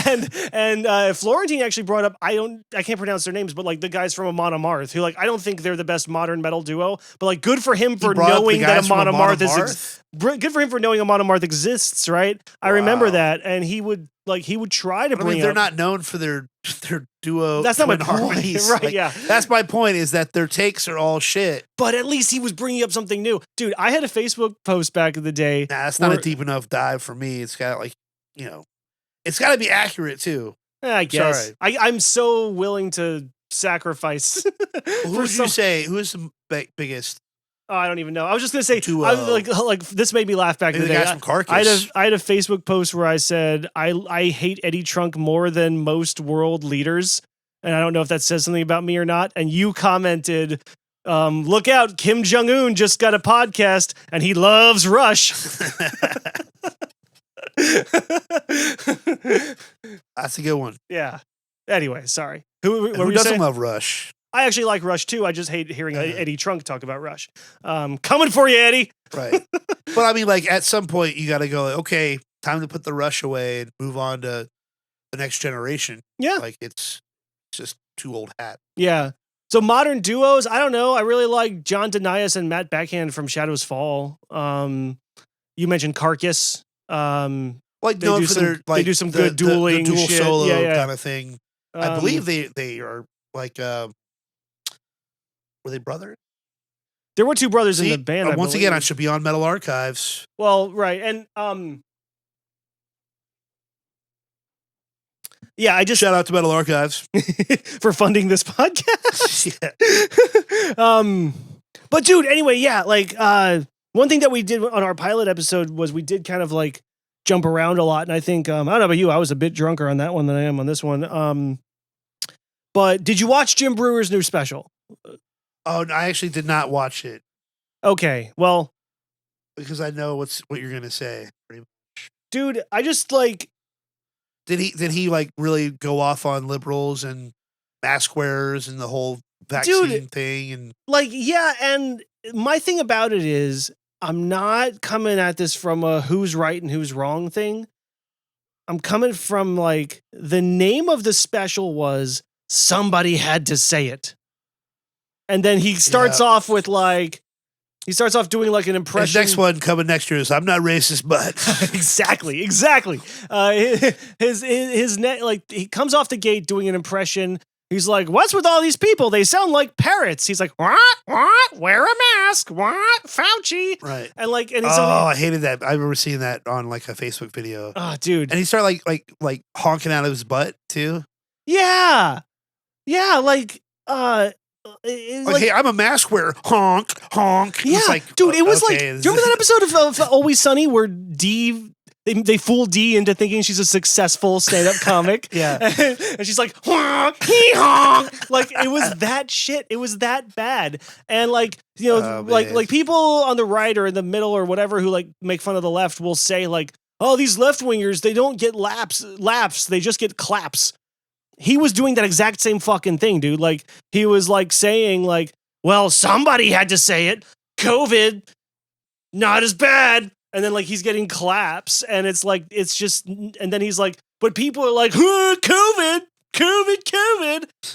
Speaker 3: and Florentine actually brought up, I can't pronounce their names, but like the guys from Amon Amarth, who, like, I don't think they're the best modern metal duo, but like, good for him for knowing that Amon Amarth is good for him for knowing Amon Amarth exists, right? I remember that, and he would try to bring.
Speaker 1: They're not known for their duo.
Speaker 3: That's not my
Speaker 1: harmonies.
Speaker 3: Point, right?
Speaker 1: Like,
Speaker 3: yeah,
Speaker 1: that's my point. Is that their takes are all shit.
Speaker 3: But at least he was bringing up something new, dude. I had a Facebook post back in the day.
Speaker 1: Nah, it's not a deep enough dive for me. It's got it's got to be accurate too.
Speaker 3: I guess. Sorry. I'm so willing to sacrifice.
Speaker 1: Who would you say? Who is the biggest?
Speaker 3: Oh, I don't even know. I was just gonna say, like this made me laugh back in the day.
Speaker 1: Guys from Carcass.
Speaker 3: I had a Facebook post where I said I hate Eddie Trunk more than most world leaders, and I don't know if that says something about me or not. And you commented, "Look out, Kim Jong-un just got a podcast, and he loves Rush."
Speaker 1: That's a good one.
Speaker 3: Yeah. Anyway, sorry. Who
Speaker 1: doesn't love Rush?
Speaker 3: I actually like Rush too. I just hate hearing Eddie Trunk talk about Rush. Coming for you, Eddie.
Speaker 1: Right. But I mean, like, at some point you got to go, okay, time to put the Rush away and move on to the next generation.
Speaker 3: Yeah.
Speaker 1: Like, it's just too old hat.
Speaker 3: Yeah. So modern duos, I don't know. I really like John Denias and Matt Backhand from Shadows Fall. You mentioned Carcass.
Speaker 1: Like,
Speaker 3: they do some good dueling
Speaker 1: the dual
Speaker 3: shit.
Speaker 1: solo
Speaker 3: yeah.
Speaker 1: kind of thing. I believe they are like were they brothers?
Speaker 3: There were two brothers in the band.
Speaker 1: Once again, I should be on Metal Archives.
Speaker 3: Well, right, and yeah, I just
Speaker 1: shout out to Metal Archives
Speaker 3: for funding this podcast.
Speaker 1: Yeah.
Speaker 3: But dude, anyway, yeah, like one thing that we did on our pilot episode was we did kind of like jump around a lot. And I think I don't know about you, I was a bit drunker on that one than I am on this one. But did you watch Jim Brewer's new special?
Speaker 1: Oh, I actually did not watch it
Speaker 3: Okay, well,
Speaker 1: because I know what you're gonna say. Pretty much.
Speaker 3: dude, I just like.
Speaker 1: Did he like really go off on liberals and mask wearers and the whole vaccine thing? And
Speaker 3: like, yeah, and my thing about it is I'm not coming at this from a who's right and who's wrong thing. I'm coming from like the name of the special was Somebody Had to Say It. And then he starts off with like, he starts off doing like an impression.
Speaker 1: His next one coming next year is I'm not racist, but
Speaker 3: exactly. His net, like, he comes off the gate doing an impression. He's like, "What's with all these people? They sound like parrots." He's like, "What? Wear a mask? What? Fauci?"
Speaker 1: Right.
Speaker 3: And like, and
Speaker 1: I hated that. I remember seeing that on like a Facebook video.
Speaker 3: Oh, dude.
Speaker 1: And he started like honking out of his butt too.
Speaker 3: Yeah. Like,
Speaker 1: hey, I'm a mask wearer. Honk, honk.
Speaker 3: Yeah,
Speaker 1: like,
Speaker 3: dude, it was
Speaker 1: okay,
Speaker 3: like, do you remember that episode of Always Sunny where Dee, they fool Dee into thinking she's a successful stand-up comic?
Speaker 1: Yeah.
Speaker 3: And she's like, honk, hee honk. Like, it was that shit. It was that bad. And like, you know, like people on the right or in the middle or whatever who like make fun of the left will say like, oh, these left-wingers, they don't get laughs, they just get claps. He was doing that exact same fucking thing, dude. Like, he was like saying like, well, somebody had to say it. COVID, not as bad. And then like he's getting claps and it's like, it's just, and then he's like, but people are like, COVID.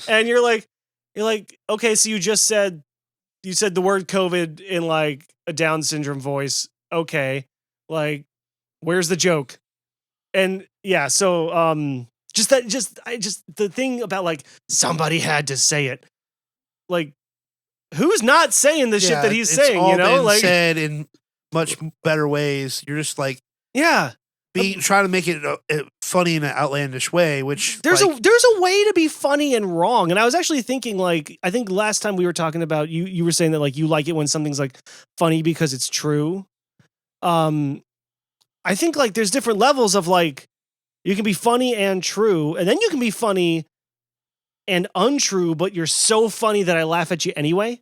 Speaker 3: And you're like, okay, so you said the word COVID in like a Down syndrome voice. Okay. Like, where's the joke? And yeah, so, the thing about like somebody had to say it, like who's not saying the shit that he's saying?
Speaker 1: All
Speaker 3: you know,
Speaker 1: been
Speaker 3: like
Speaker 1: said in much better ways. You're just like trying to make it funny in an outlandish way. Which
Speaker 3: there's a way to be funny and wrong. And I was actually thinking like I think last time we were talking about you were saying that like you like it when something's like funny because it's true. I think like there's different levels of like. You can be funny and true, and then you can be funny and untrue, but you're so funny that I laugh at you anyway.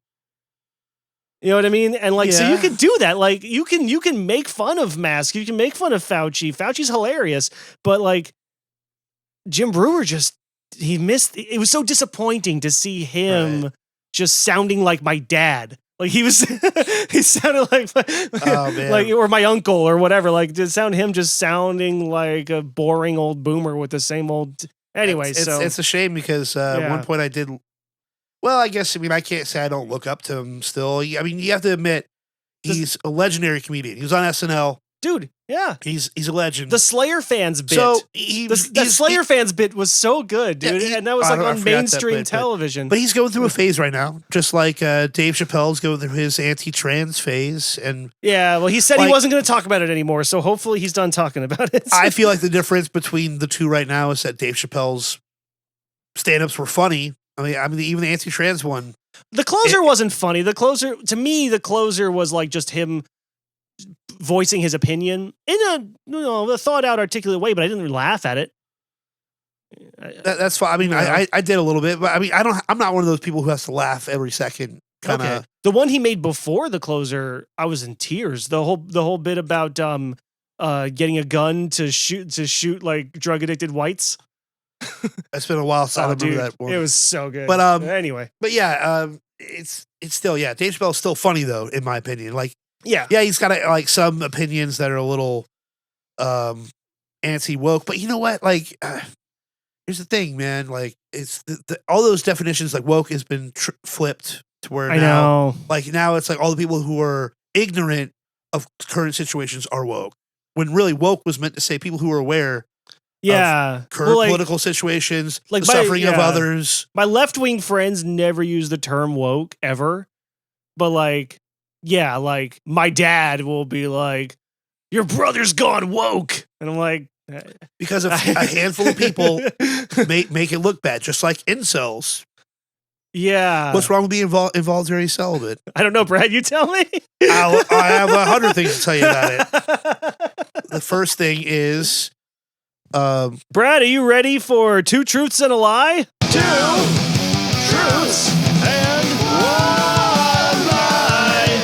Speaker 3: You know what I mean? And like, so you can do that. Like, you can make fun of Mask. You can make fun of Fauci. Fauci's hilarious, but like, Jim Brewer he missed. It was so disappointing to see him just sounding like my dad. Like he sounded like or my uncle or whatever. Like to sound him just sounding like a boring old boomer with the same old. Anyway,
Speaker 1: it's a shame because at one point I did. Well, I guess I can't say I don't look up to him still. I mean, you have to admit he's a legendary comedian. He was on SNL.
Speaker 3: Dude, yeah.
Speaker 1: He's a legend.
Speaker 3: The Slayer fans bit.
Speaker 1: So
Speaker 3: the Slayer fans bit was so good, dude. And that was like on mainstream television.
Speaker 1: But he's going through a phase right now, just like Dave Chappelle's going through his anti-trans phase. And
Speaker 3: yeah, well, he said he wasn't going to talk about it anymore, so hopefully he's done talking about it.
Speaker 1: I feel like the difference between the two right now is that Dave Chappelle's stand-ups were funny. I mean, even the anti-trans one.
Speaker 3: The closer wasn't funny. To me, the closer was like just him voicing his opinion in a thought out, articulate way, but I didn't laugh at it.
Speaker 1: That's fine. I mean, I did a little bit, but I mean, I'm not one of those people who has to laugh every second.
Speaker 3: Okay. The one he made before the closer, I was in tears. The whole bit about getting a gun to shoot like drug addicted whites.
Speaker 1: It's been a while since I remember that one.
Speaker 3: It was so good.
Speaker 1: But
Speaker 3: anyway.
Speaker 1: But yeah, it's still Dave Chappelle's still funny though, in my opinion. Like
Speaker 3: yeah,
Speaker 1: he's got like some opinions that are a little anti-woke, but you know what? Like here's the thing, man. Like it's all those definitions like woke has been flipped to where now it's like all the people who are ignorant of current situations are woke. When really woke was meant to say people who are aware of current political situations, like the suffering of others.
Speaker 3: My left-wing friends never use the term woke ever. But like, yeah, like my dad will be like, your brother's gone woke. And I'm like,
Speaker 1: because a handful of people make it look bad, just like incels.
Speaker 3: Yeah.
Speaker 1: What's wrong with being involuntary celibate?
Speaker 3: I don't know, Brad. You tell me.
Speaker 1: I have 100 things to tell you about it. The first thing is,
Speaker 3: Brad, are you ready for 2 truths and a lie? 2 truths and 1 lie.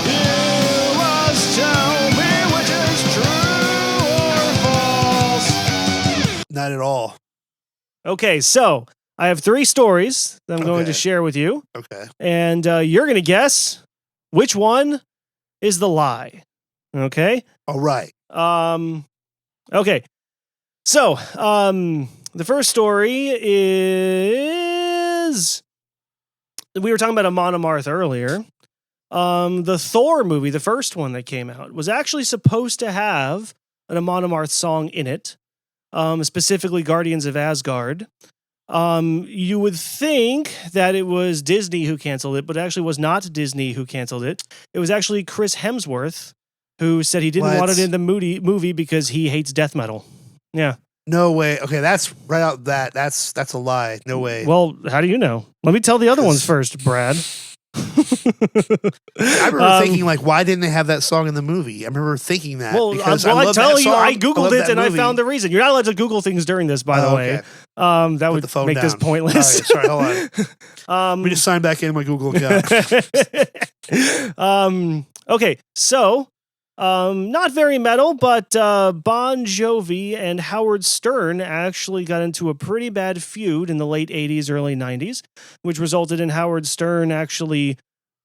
Speaker 3: You must tell me which is true or false.
Speaker 1: not at all.
Speaker 3: Okay, so I have 3 stories that I'm going to
Speaker 1: Okay.
Speaker 3: share with you,
Speaker 1: Okay.
Speaker 3: and you're going to guess which one is the lie. Okay?
Speaker 1: All right.
Speaker 3: Okay. So, the first story is we were talking about Amon Amarth earlier. The Thor movie, the first one that came out, was actually supposed to have an Amon Amarth song in it, specifically Guardians of Asgard. You would think that it was Disney who canceled it, but it actually was not Disney who canceled it. It was actually Chris Hemsworth who said he didn't want it in the movie because he hates death metal. Yeah.
Speaker 1: No way. Okay, that's right out that. That's a lie. No way.
Speaker 3: Well, how do you know? Let me tell the other ones first, Brad.
Speaker 1: I remember thinking, like, why didn't they have that song in the movie? I remember thinking that.
Speaker 3: Well,
Speaker 1: because
Speaker 3: I
Speaker 1: love
Speaker 3: tell
Speaker 1: that
Speaker 3: you,
Speaker 1: song.
Speaker 3: I Googled
Speaker 1: love
Speaker 3: it
Speaker 1: that
Speaker 3: and
Speaker 1: movie.
Speaker 3: I found the reason. You're not allowed to Google things during this, by the way.
Speaker 1: Okay.
Speaker 3: That
Speaker 1: Put
Speaker 3: would
Speaker 1: the phone
Speaker 3: make this
Speaker 1: down.
Speaker 3: pointless.
Speaker 1: All right, sorry, hold on. Let me just sign back in my Google account.
Speaker 3: Okay, so not very metal, but Bon Jovi and Howard Stern actually got into a pretty bad feud in the late 80s, early 90s, which resulted in Howard Stern actually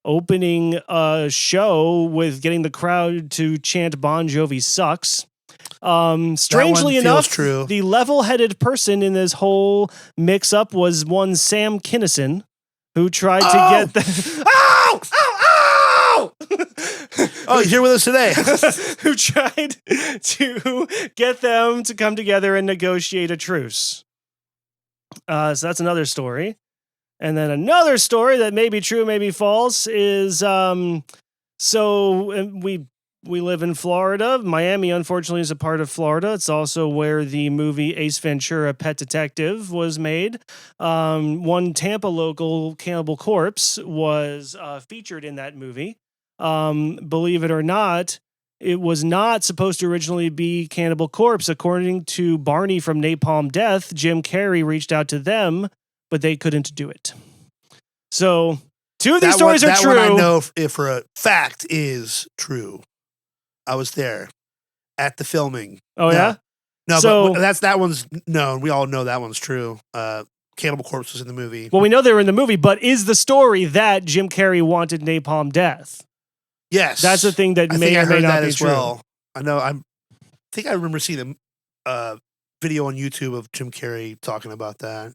Speaker 3: opening a show with getting the crowd to chant Bon Jovi sucks. Strangely enough,
Speaker 1: true.
Speaker 3: the level-headed person in this whole mix-up was one Sam Kinison, who tried to get the
Speaker 1: Oh, he's here with us today.
Speaker 3: who tried to get them to come together and negotiate a truce. So that's another story. And then another story that may be true, may be false is we live in Florida. Miami, unfortunately, is a part of Florida. It's also where the movie Ace Ventura: Pet Detective was made. One Tampa local, Cannibal Corpse, was featured in that movie. Believe it or not, it was not supposed to originally be Cannibal Corpse. According to Barney from Napalm Death, Jim Carrey reached out to them, but they couldn't do it. So 2 of these stories are true.
Speaker 1: That one I know if for a fact is true. I was there at the filming.
Speaker 3: Oh, yeah?
Speaker 1: No,
Speaker 3: So-
Speaker 1: but that one's known. We all know that one's true. Cannibal Corpse was in the movie.
Speaker 3: Well, we know they were in the movie, but is the story that Jim Carrey wanted Napalm Death?
Speaker 1: Yes,
Speaker 3: That's the thing that
Speaker 1: I
Speaker 3: may
Speaker 1: think
Speaker 3: or
Speaker 1: I
Speaker 3: may
Speaker 1: heard
Speaker 3: not
Speaker 1: that
Speaker 3: be
Speaker 1: as
Speaker 3: true.
Speaker 1: well. I know. I think I remember seeing a video on YouTube of Jim Carrey talking about that.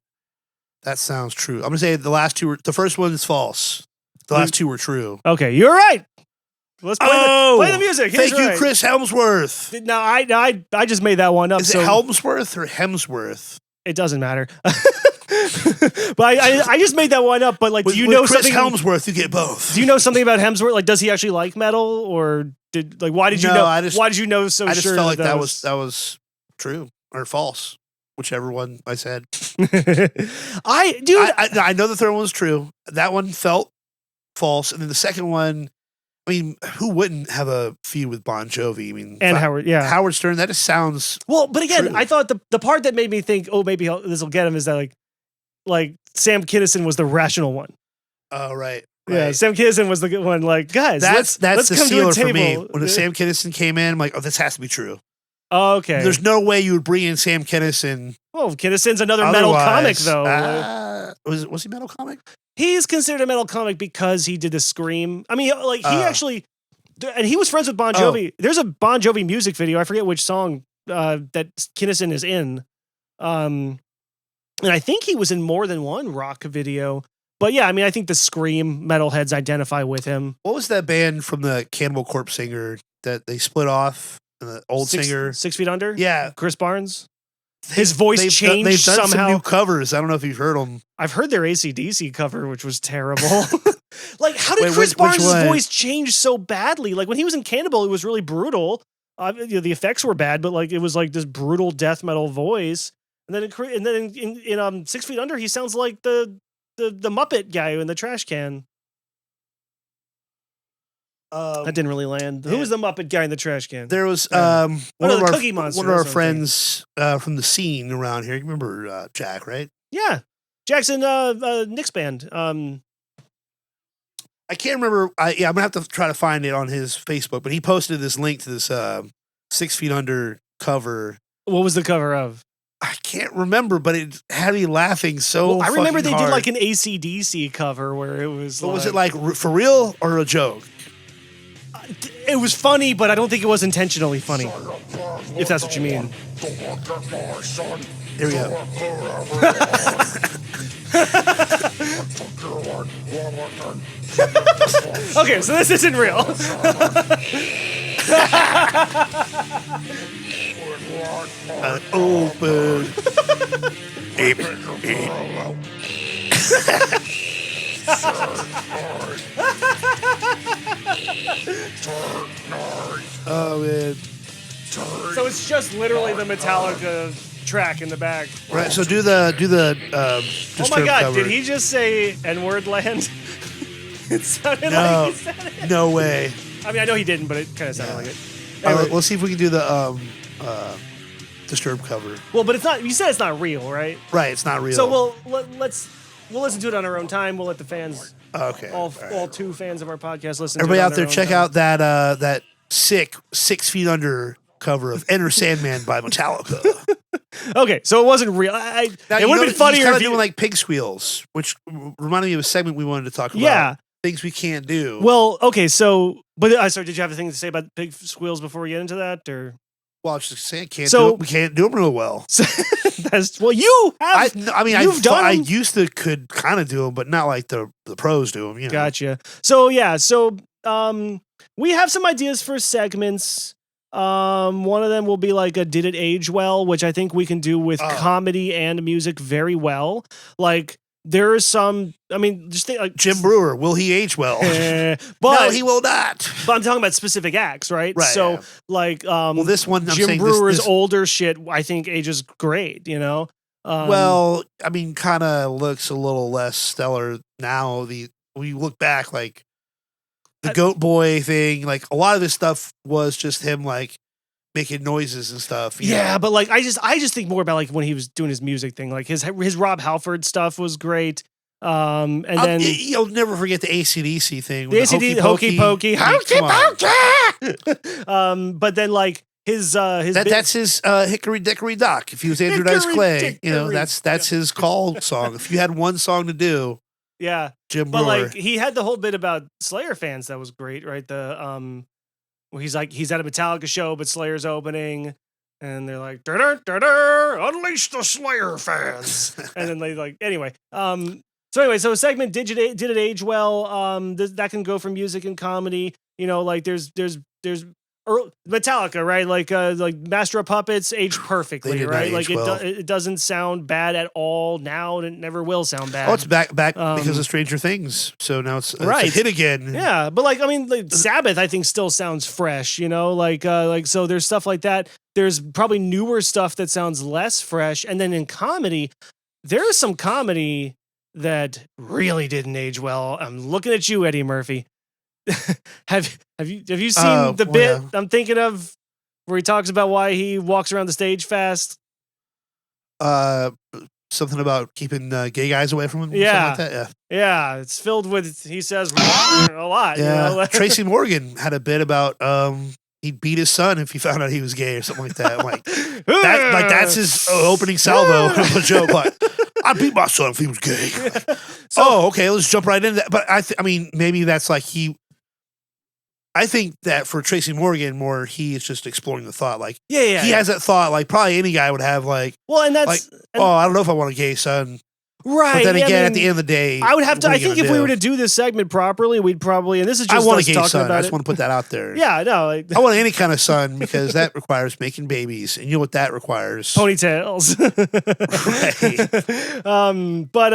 Speaker 1: That sounds true. I'm gonna say the last 2 were. The first one is false. The last 2 were true.
Speaker 3: Okay, you're right. Let's play the music. He's
Speaker 1: Thank you,
Speaker 3: right.
Speaker 1: Chris Helmsworth.
Speaker 3: No, I just made that one up.
Speaker 1: Is
Speaker 3: so
Speaker 1: it Helmsworth or Hemsworth?
Speaker 3: it doesn't matter. But I just made that one up. But like,
Speaker 1: With,
Speaker 3: do you
Speaker 1: with
Speaker 3: know
Speaker 1: Chris
Speaker 3: something?
Speaker 1: Helmsworth, you get both.
Speaker 3: Do you know something about Hemsworth? Like, does he actually like metal, or why did you
Speaker 1: No,
Speaker 3: know?
Speaker 1: I just-
Speaker 3: why did you know so
Speaker 1: I just
Speaker 3: sure
Speaker 1: felt like that was true or false, whichever one I said.
Speaker 3: I
Speaker 1: know the third one was true. That one felt false, and then the second one. I mean, who wouldn't have a feud with Bon Jovi? I mean,
Speaker 3: and Howard, yeah.
Speaker 1: Howard Stern. That just sounds
Speaker 3: Well, but again,
Speaker 1: true.
Speaker 3: I thought the part that made me think, oh, maybe this will get him, is that like Sam Kinison was the rational one.
Speaker 1: Oh, right.
Speaker 3: Yeah, Sam Kinison was the good one. Like, guys,
Speaker 1: That's
Speaker 3: let's
Speaker 1: the
Speaker 3: come
Speaker 1: sealer
Speaker 3: to a
Speaker 1: for me.
Speaker 3: table.
Speaker 1: When Sam Kinison came in, I'm like, oh, this has to be true.
Speaker 3: Oh, okay.
Speaker 1: There's no way you would bring in Sam Kinison.
Speaker 3: Well, Kinison's another metal comic, though.
Speaker 1: Was he metal comic?
Speaker 3: He's considered a metal comic because he did the Scream. I mean, like he actually, and he was friends with Bon Jovi. There's a Bon Jovi music video. I forget which song that Kinison is in. And I think he was in more than one rock video. But yeah, I mean, I think the Scream metalheads identify with him.
Speaker 1: What was that band from the Cannibal Corpse singer that they split off? The old singer,
Speaker 3: 6 Feet Under.
Speaker 1: Yeah,
Speaker 3: Chris Barnes. His voice changed
Speaker 1: they've done
Speaker 3: somehow.
Speaker 1: Some new covers. I don't know if you've heard them.
Speaker 3: I've heard their AC/DC cover, which was terrible. Like, how did
Speaker 1: Wait,
Speaker 3: Chris
Speaker 1: which
Speaker 3: Barnes'
Speaker 1: one?
Speaker 3: voice change so badly? Like when he was in Cannibal, it was really brutal. The effects were bad, but like it was like this brutal death metal voice. And then in 6 Feet Under, he sounds like the the Muppet guy in the trash can. That didn't really land. Who was the Muppet guy in the trash can?
Speaker 1: There was
Speaker 3: the Cookie Monster,
Speaker 1: one of our
Speaker 3: that's what I'm thinking.
Speaker 1: friends from the scene around here. You remember Jack, right?
Speaker 3: Yeah, Jackson Nick's band.
Speaker 1: I can't remember. I'm gonna have to try to find it on his Facebook. But he posted this link to this 6 Feet Under cover.
Speaker 3: What was the cover of?
Speaker 1: I can't remember, but it had me laughing so.
Speaker 3: Well, I remember they
Speaker 1: hard.
Speaker 3: did like an AC/DC cover where it was.
Speaker 1: But was it like for real or a joke?
Speaker 3: It was funny, but I don't think it was intentionally funny. If that's what you mean.
Speaker 1: Here we go.
Speaker 3: Okay, so this isn't real.
Speaker 1: Open. Oh man!
Speaker 3: So it's just literally the Metallica track in the back.
Speaker 1: Right. So do the.
Speaker 3: Oh my God!
Speaker 1: cover.
Speaker 3: Did he just say N-word land? It sounded
Speaker 1: No.
Speaker 3: like he said it.
Speaker 1: No way.
Speaker 3: I mean, I know he didn't, but it kind of sounded like it. Anyway.
Speaker 1: Let's see if we can do the Disturbed cover.
Speaker 3: Well, but it's not. You said it's not real, right?
Speaker 1: Right. It's not real.
Speaker 3: So we'll listen to it on our own time. We'll let the fans,
Speaker 1: Okay.
Speaker 3: all 2 fans of our podcast, listen.
Speaker 1: Everybody
Speaker 3: to it on
Speaker 1: out there,
Speaker 3: their own
Speaker 1: check
Speaker 3: time.
Speaker 1: out that sick 6 Feet Under cover of Enter Sandman by Metallica.
Speaker 3: Okay, so it wasn't real. It would have been funnier
Speaker 1: He's
Speaker 3: if you.
Speaker 1: doing like pig squeals, which reminded me of a segment we wanted to talk about.
Speaker 3: Yeah.
Speaker 1: Things we can't do.
Speaker 3: Well, okay, so sorry, did you have anything to say about pig squeals before we get into that, or?
Speaker 1: Well, I was just saying, we can't do them real well.
Speaker 3: You have.
Speaker 1: I used to could kind of do them, but not like the pros do them. You know?
Speaker 3: Gotcha. So yeah, we have some ideas for segments. One of them will be like a "Did it age well," which I think we can do with comedy and music very well. Like there is some. I mean, just think like
Speaker 1: Jim Brewer. Will he age well?
Speaker 3: But
Speaker 1: no, he will not.
Speaker 3: But I'm talking about specific acts, right?
Speaker 1: Right.
Speaker 3: So
Speaker 1: Yeah.
Speaker 3: like,
Speaker 1: Well, this one, I'm
Speaker 3: Jim
Speaker 1: saying
Speaker 3: Brewer's
Speaker 1: this,
Speaker 3: older shit, I think ages great. You know.
Speaker 1: Well, I mean, kind of looks a little less stellar now. When you look back, like the Goat Boy thing, like a lot of this stuff was just him like making noises and stuff. You know?
Speaker 3: But like I just think more about like when he was doing his music thing, like his Rob Halford stuff was great. And then
Speaker 1: you'll never forget the AC/DC thing.
Speaker 3: The AC/DC Hokey Pokey. But then like that's
Speaker 1: his Hickory Dickory Dock. If he was Andrew Dice Clay, that's his call song. If you had one song to do,
Speaker 3: yeah,
Speaker 1: Jim
Speaker 3: Brewer. But like he had the whole bit about Slayer fans that was great, right? The where he's at a Metallica show, but Slayer's opening, and they're like, unleash the Slayer fans, and then they like anyway. So a segment did it age well? That can go for music and comedy. You know, like there's Metallica, right? Like Master of Puppets aged perfectly, right? Like it doesn't sound bad at all now, and it never will sound bad.
Speaker 1: Oh, it's back because of Stranger Things. So now it's a hit again.
Speaker 3: Yeah, but like I mean, like, Sabbath I think still sounds fresh. You know, like so there's stuff like that. There's probably newer stuff that sounds less fresh, and then in comedy, there is some comedy that really didn't age well. I'm looking at you, Eddie Murphy. Have you seen the bit I'm thinking of where he talks about why he walks around the stage fast?
Speaker 1: Something about keeping gay guys away from him.
Speaker 3: Yeah.
Speaker 1: Something like that?
Speaker 3: Yeah. It's filled with, he says a lot.
Speaker 1: Yeah.
Speaker 3: You know?
Speaker 1: Tracy Morgan had a bit about he'd beat his son if he found out he was gay or something like that. I'm like that's his opening salvo of a joke. Like, I'd beat my son if he was gay. Okay, let's jump right into that. But I mean, maybe that's like I think that for Tracy Morgan, he is just exploring the thought. Like, he has that thought. Like, probably any guy would have. Like,
Speaker 3: well, and that's
Speaker 1: I don't know if I want a gay son.
Speaker 3: Right.
Speaker 1: But then again, at the end of the day,
Speaker 3: I would have to. I think if we were to do this segment properly, we'd probably. And this is just
Speaker 1: I want
Speaker 3: us
Speaker 1: a gay
Speaker 3: talking
Speaker 1: son.
Speaker 3: about
Speaker 1: I just want to put that out there.
Speaker 3: Yeah, no.
Speaker 1: I want any kind of son because that requires making babies, and you know what that requires?
Speaker 3: Ponytails.
Speaker 1: Right.
Speaker 3: But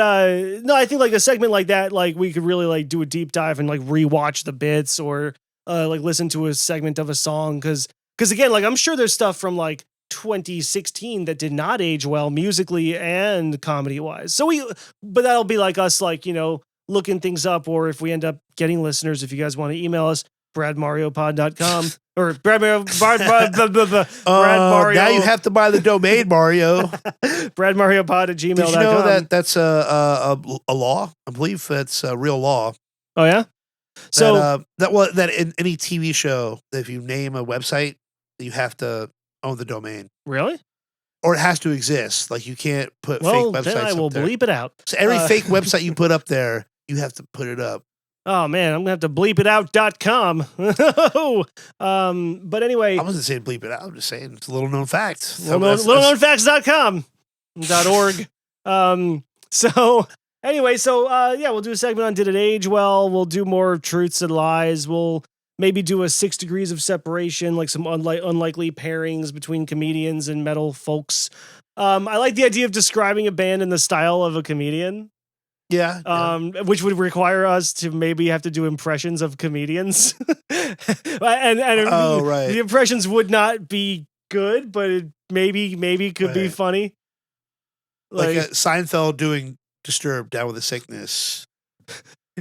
Speaker 3: no, I think like a segment like that, like we could really like do a deep dive and like rewatch the bits or like listen to a segment of a song because again, like I'm sure there's stuff from like 2016 that did not age well musically and comedy wise. But that'll be like us, like, looking things up, or if we end up getting listeners, if you guys want to email us, bradmariopod.com or Brad Mario.
Speaker 1: Now you have to buy the domain, Mario.
Speaker 3: bradmariopod@gmail.com.
Speaker 1: Did you know that that's a law? I believe that's a real law.
Speaker 3: Oh yeah. So
Speaker 1: that in any TV show, if you name a website, you have to own the domain.
Speaker 3: Really?
Speaker 1: Or it has to exist. Like you can't put fake websites.
Speaker 3: Then I will
Speaker 1: up there.
Speaker 3: bleep it out.
Speaker 1: So every fake website you put up there, you have to put it up.
Speaker 3: Oh man, I'm gonna have to bleep it out.com. But anyway,
Speaker 1: I wasn't saying bleep it out. I'm just saying it's a little known fact.
Speaker 3: Littleknownfacts.com .org. So anyway, we'll do a segment on Did It Age Well? We'll do more truths and lies. We'll maybe do a 6 degrees of separation, like some unlikely pairings between comedians and metal folks. I like the idea of describing a band in the style of a comedian.
Speaker 1: Yeah.
Speaker 3: Which would require us to maybe have to do impressions of comedians. and
Speaker 1: right.
Speaker 3: The impressions would not be good, but it maybe could be funny.
Speaker 1: Like Seinfeld doing Disturbed, Down with the Sickness.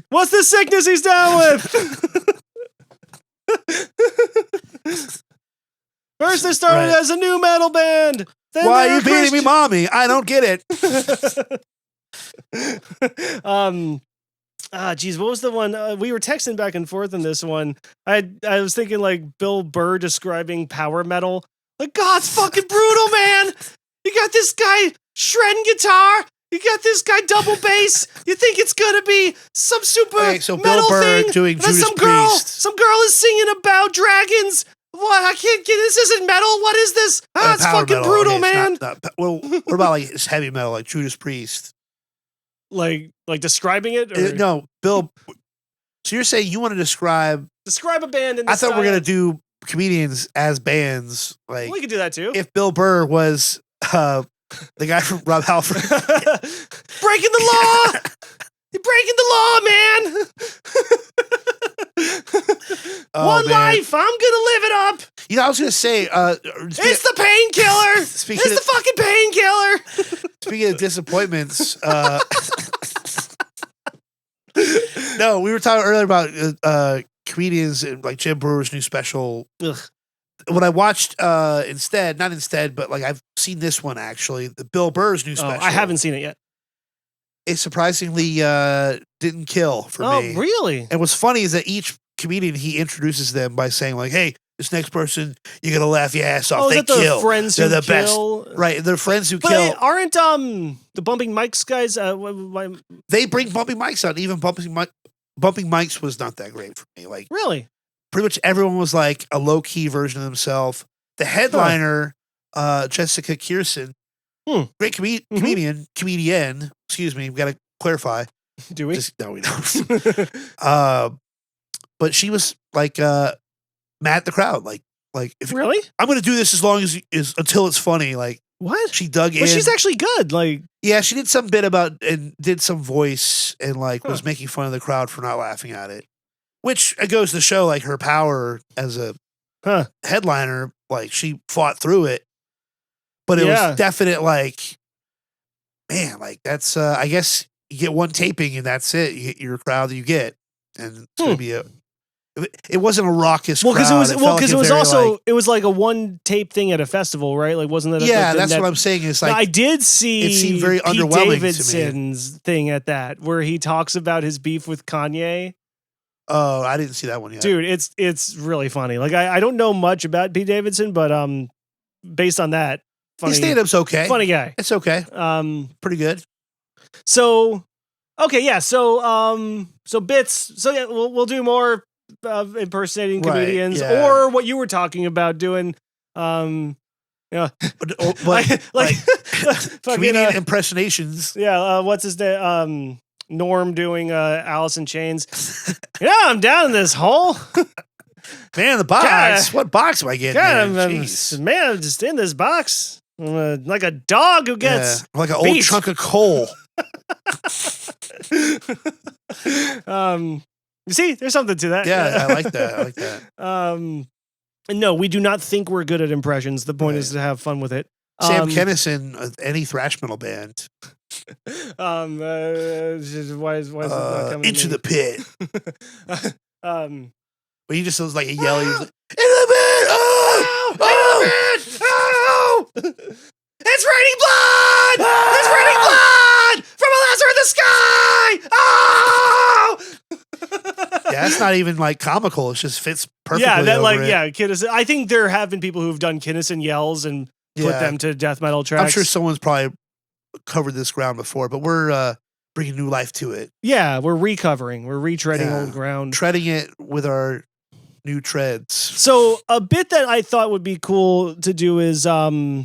Speaker 3: What's the sickness he's down with? First they started as a new metal band. Then
Speaker 1: why are you beating me, mommy? I don't get it.
Speaker 3: Geez, what was the one we were texting back and forth in this one? I was thinking like Bill Burr describing power metal. Like, God, it's fucking brutal, man. You got this guy shredding guitar. You got this guy double bass. You think it's gonna be some super
Speaker 1: so
Speaker 3: metal
Speaker 1: Bill Burr
Speaker 3: thing?
Speaker 1: doing
Speaker 3: And then
Speaker 1: Judas
Speaker 3: some girl
Speaker 1: Priest.
Speaker 3: is singing about dragons. What? I can't get this. Isn't metal. What is this? It's
Speaker 1: power
Speaker 3: fucking
Speaker 1: metal.
Speaker 3: brutal,
Speaker 1: Okay,
Speaker 3: man.
Speaker 1: Well, what about like it's heavy metal, like Judas Priest?
Speaker 3: Like describing it? Or?
Speaker 1: No, Bill. So you're saying you want to describe
Speaker 3: Describe a band in the
Speaker 1: I thought
Speaker 3: style.
Speaker 1: we're gonna do comedians as bands. Like
Speaker 3: We could do that too.
Speaker 1: if Bill Burr was the guy from Rob Halford.
Speaker 3: Breaking the law! You're breaking the law, man! One life! I'm gonna live it up!
Speaker 1: You know, I was gonna say
Speaker 3: It's the painkiller! It's the fucking painkiller!
Speaker 1: Speaking of disappointments, no, we were talking earlier about comedians and like Jim Brewer's new special.
Speaker 3: Ugh.
Speaker 1: What I watched not instead, but like I've seen this one actually, the Bill Burr's new special.
Speaker 3: I haven't seen it yet.
Speaker 1: It surprisingly didn't kill for me.
Speaker 3: Oh, really?
Speaker 1: And what's funny is that each comedian, he introduces them by saying like, hey, this next person, you're going to laugh your ass off.
Speaker 3: Oh,
Speaker 1: they
Speaker 3: is that
Speaker 1: kill.
Speaker 3: the friends
Speaker 1: They're
Speaker 3: who
Speaker 1: the
Speaker 3: kill?
Speaker 1: best. Right. They're friends who
Speaker 3: But
Speaker 1: kill.
Speaker 3: aren't the Bumping Mics guys...
Speaker 1: They bring Bumping Mics out. Even Bumping Mics was not that great for me. Like,
Speaker 3: really?
Speaker 1: Pretty much everyone was like a low-key version of themselves. The headliner, Jessica Kierson, great comedian, excuse me, we've got to clarify.
Speaker 3: Do we?
Speaker 1: No, we don't. But she was like mad at the crowd. Like if
Speaker 3: really?
Speaker 1: I'm going to do this as long as until it's funny. Like
Speaker 3: what?
Speaker 1: She dug in.
Speaker 3: But she's actually good. Like
Speaker 1: yeah, she did some bit about and did some voice and like was making fun of the crowd for not laughing at it. Which it goes to show like her power as a headliner. Like she fought through it, but it was definite. Like, man, like that's. I guess you get one taping and that's it. You get your crowd that you get, and it's gonna be a. It wasn't a raucous crowd.
Speaker 3: Because it was also it was like a one tape thing at a festival, right? Like wasn't that?
Speaker 1: Yeah, that's what I'm saying. Is like
Speaker 3: I did see.
Speaker 1: It seemed very
Speaker 3: Pete
Speaker 1: underwhelming
Speaker 3: Davidson's thing at that, where he talks about his beef with Kanye.
Speaker 1: Oh, I didn't see that one yet.
Speaker 3: Dude, it's really funny. Like I don't know much about Pete Davidson, but based on that, funny.
Speaker 1: His stand-up's okay.
Speaker 3: Funny guy.
Speaker 1: It's okay. Pretty good.
Speaker 3: So okay, yeah. So bits. So yeah, we'll do more of impersonating comedians, or what you were talking about doing. Yeah, like
Speaker 1: comedian impersonations.
Speaker 3: Yeah, what's his name? Norm doing Alice in Chains. Yeah, I'm down in this hole.
Speaker 1: Man, the box. What box am I getting?
Speaker 3: Man, I'm just in this box. I'm like a dog who gets
Speaker 1: like an old chunk of coal.
Speaker 3: You see, there's something to that.
Speaker 1: Yeah, I like that.
Speaker 3: No, we do not think we're good at impressions. The point is to have fun with it.
Speaker 1: Sam Kinison, any thrash metal band.
Speaker 3: Why is it not coming
Speaker 1: Into
Speaker 3: to me?
Speaker 1: the Pit. But he just sounds like a yell. He's like, "In the pit! Oh! Oh! Oh!
Speaker 3: It's raining blood! It's raining blood from a laser in the sky! Oh!
Speaker 1: Yeah, that's not even like comical. It just fits perfectly.
Speaker 3: Yeah, that
Speaker 1: over it.
Speaker 3: Kinnison. I think there have been people who've done Kinnison yells and put them to death metal tracks.
Speaker 1: I'm sure someone's probably covered this ground before, but we're bringing new life to it.
Speaker 3: Yeah, we're recovering. We're retreading old ground.
Speaker 1: Treading it with our new treads.
Speaker 3: So a bit that I thought would be cool to do is I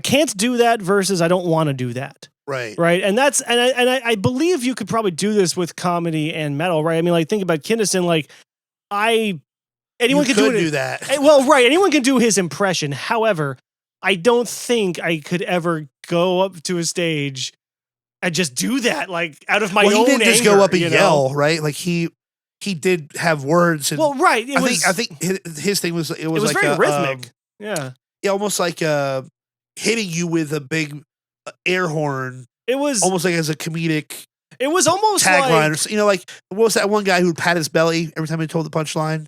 Speaker 3: can't do that versus I don't want to do that.
Speaker 1: Right.
Speaker 3: Right. And that's I believe you could probably do this with comedy and metal, right? I mean, like think about Kinnison, like anyone
Speaker 1: you
Speaker 3: can
Speaker 1: do that.
Speaker 3: Well, right, anyone can do his impression. However, I don't think I could ever go up to a stage and just do that, like out of my own
Speaker 1: he didn't just
Speaker 3: anger,
Speaker 1: go up and
Speaker 3: you know?
Speaker 1: yell, right? Like he did have words. And
Speaker 3: Well, right.
Speaker 1: I think his thing was it was like
Speaker 3: very rhythmic. Yeah,
Speaker 1: almost like hitting you with a big air horn.
Speaker 3: it was
Speaker 1: Almost like as a comedic
Speaker 3: It was almost
Speaker 1: tagline,
Speaker 3: like,
Speaker 1: or like what was that one guy who would pat his belly every time he told the punchline,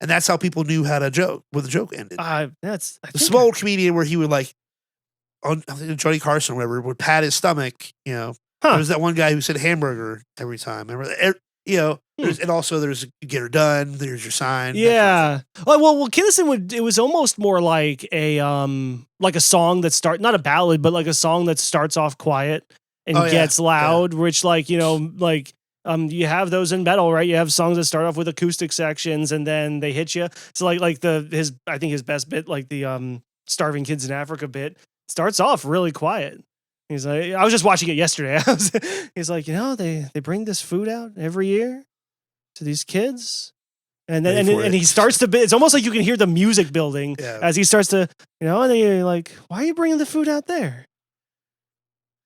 Speaker 1: and that's how people knew how to joke where the joke ended.
Speaker 3: that's
Speaker 1: The small comedian where he would like, I think Johnny Carson or whatever, would pat his stomach. You know, there was that one guy who said hamburger every time. Remember, and also there's get her done. There's your sign.
Speaker 3: Yeah. Well, Kinnison it was almost more like a song that not a ballad, but like a song that starts off quiet and gets loud, which you have those in metal, right? You have songs that start off with acoustic sections and then they hit you. So I think his best bit, like the Starving Kids in Africa bit, starts off really quiet. He's like, I was just watching it yesterday. He's like, they bring this food out every year to these kids. And then and he starts to it's almost like you can hear the music building as he starts to, and then you're like, why are you bringing the food out there?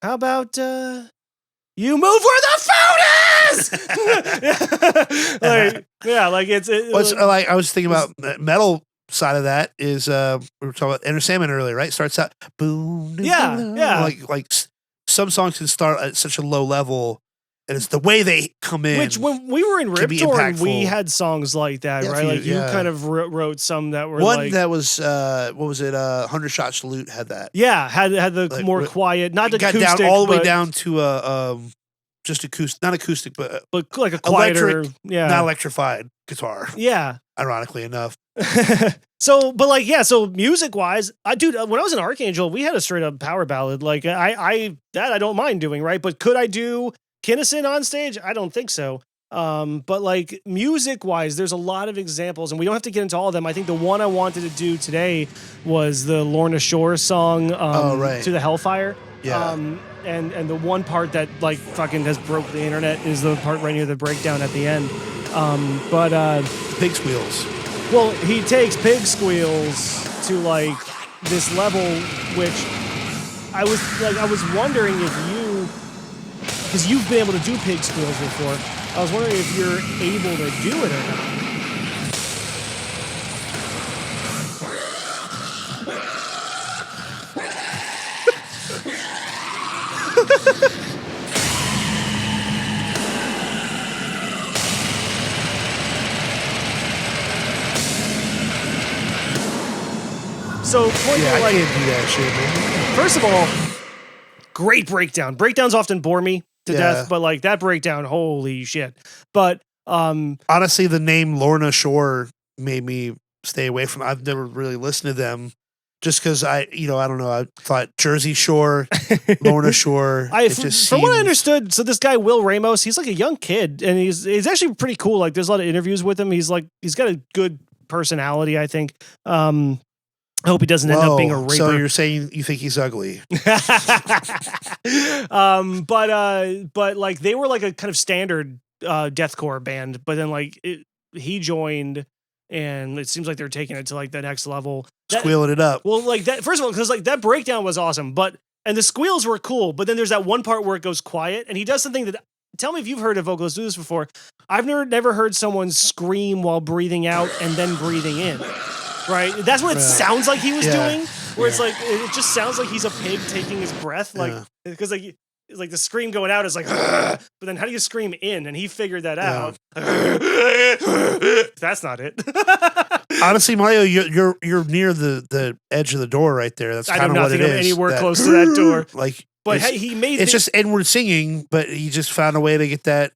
Speaker 3: How about you move where the food is?
Speaker 1: I was thinking about metal side of that is we were talking about Enter Sandman earlier, right? Starts out boom, like some songs can start at such a low level, and it's the way they come in.
Speaker 3: Which when we were in Rip Torn, we had songs like that, right? You kind of wrote some that were
Speaker 1: one that was what was it? 100 Shot Salute had that.
Speaker 3: Yeah, had the more quiet, not
Speaker 1: got
Speaker 3: acoustic,
Speaker 1: down all the way down to just acoustic, not acoustic, but
Speaker 3: like a quieter,
Speaker 1: electric, not electrified guitar.
Speaker 3: Yeah,
Speaker 1: ironically enough.
Speaker 3: So music wise, dude, when I was in Archangel, we had a straight up power ballad. Like I don't mind doing, right? But could I do Kinnison on stage? I don't think so. But like music wise, there's a lot of examples, and we don't have to get into all of them. I think the one I wanted to do today was the Lorna Shore song, To the Hellfire.
Speaker 1: Yeah.
Speaker 3: And the one part that like fucking has broke the internet is the part right near the breakdown at the end.
Speaker 1: Pig Squeals.
Speaker 3: Well, he takes pig squeals to like this level, which I was wondering if because you've been able to do pig squeals before, I was wondering if you're able to do it or not. So,
Speaker 1: I can't do that shit, man.
Speaker 3: First of all, great breakdown. Breakdowns often bore me to death, but like that breakdown, holy shit. But
Speaker 1: honestly, the name Lorna Shore made me stay away from. I've never really listened to them, just because I don't know. I thought Jersey Shore, Lorna Shore.
Speaker 3: From what I understood, so this guy Will Ramos, he's like a young kid, and he's actually pretty cool. Like, there's a lot of interviews with him. He's got a good personality, I think. I hope he doesn't end up being a raper.
Speaker 1: So you're saying you think he's ugly?
Speaker 3: But like they were like a kind of standard deathcore band, but then like he joined, and it seems like they're taking it to like the next level,
Speaker 1: squealing it up.
Speaker 3: Well, like that. First of all, because like that breakdown was awesome, and the squeals were cool. But then there's that one part where it goes quiet, and he does something that. Tell me if you've heard a vocalist do this before. I've never heard someone scream while breathing out and then breathing in. right? That's what it sounds like he was doing. Where it's like it just sounds like he's a pig taking his breath, like because it's like the scream going out is like, but then how do you scream in? And he figured that out. That's not it.
Speaker 1: Honestly, Mario, you're near the edge of the door right there. That's kind of what it is.
Speaker 3: Anywhere close to that door.
Speaker 1: Like,
Speaker 3: but he made
Speaker 1: it's just inward singing, but he just found a way to get that.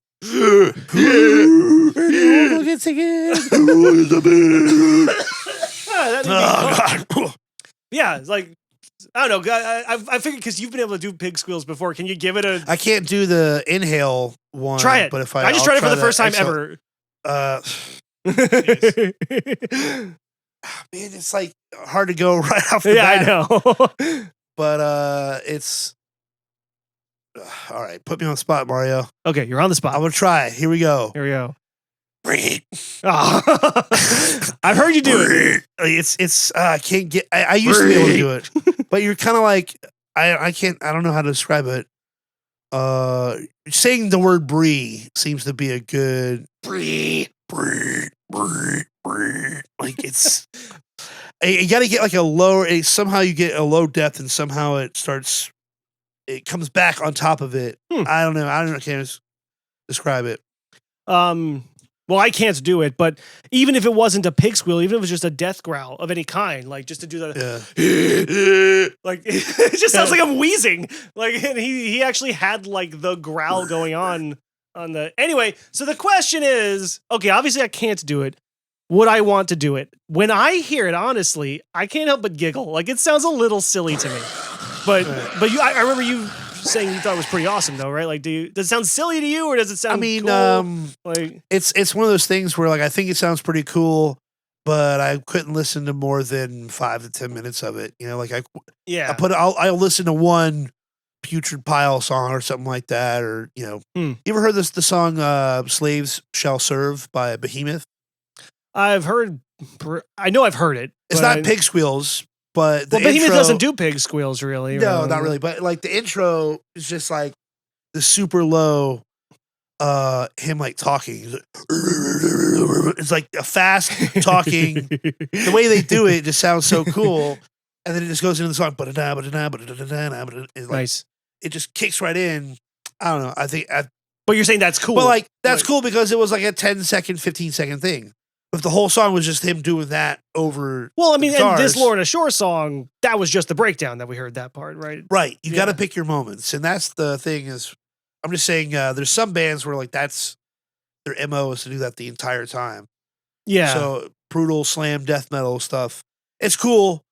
Speaker 3: Yeah, it's like I don't know. I figured because you've been able to do pig squeals before. Can you give it a?
Speaker 1: I can't do the inhale one.
Speaker 3: Try it.
Speaker 1: But if
Speaker 3: I just tried it for the first time ever.
Speaker 1: Man, it's like hard to go right off the
Speaker 3: I
Speaker 1: bat.
Speaker 3: know.
Speaker 1: But it's all right. Put me on the spot, Mario.
Speaker 3: Okay, you're on the spot.
Speaker 1: I'm gonna try. Here we go.
Speaker 3: Here we go. I've heard you do it.
Speaker 1: It's I can't get. I used to be able to do it, but you're kind of like I can't. I don't know how to describe it. Saying the word "brie" seems to be a good brie. Like it's you got to get like a lower. Somehow you get a low depth, and somehow it starts. It comes back on top of it. I don't know. I can't describe it.
Speaker 3: Well, I can't do it, but even if it wasn't a pig squeal, even if it was just a death growl of any kind, like just to do that, like it just sounds like I'm wheezing. Like and he actually had like the growl going on the. Anyway, so the question is, okay, obviously I can't do it. Would I want to do it? When I hear it, honestly, I can't help but giggle. Like it sounds a little silly to me, but I remember you saying you thought it was pretty awesome though, right? Like, does it sound silly to you, or does it sound? Cool? Like
Speaker 1: it's one of those things where like I think it sounds pretty cool, but I couldn't listen to more than 5 to 10 minutes of it. You know, like I'll listen to one Putrid Pile song or something like that, or you know, you ever heard the song "Slaves Shall Serve" by Behemoth?
Speaker 3: I've heard. I know I've heard it.
Speaker 1: It's not pig squeals. But
Speaker 3: Behemoth doesn't do pig squeals, really.
Speaker 1: No, not really. But like the intro is just like the super low, him like talking. It's like a fast talking. The way they do it just sounds so cool, and then it just goes into the song. Nice. It just kicks right in. I don't know. I think.
Speaker 3: But you're saying that's cool.
Speaker 1: But like that's cool because it was like a 10-second, 15-second thing. If the whole song was just him doing that over,
Speaker 3: well, I mean, and this Lorna Shore song, that was just the breakdown that we heard that part, right?
Speaker 1: Right. You got to pick your moments, and that's the thing. Is I'm just saying, there's some bands where like that's their MO is to do that the entire time.
Speaker 3: Yeah.
Speaker 1: So brutal slam death metal stuff. It's cool.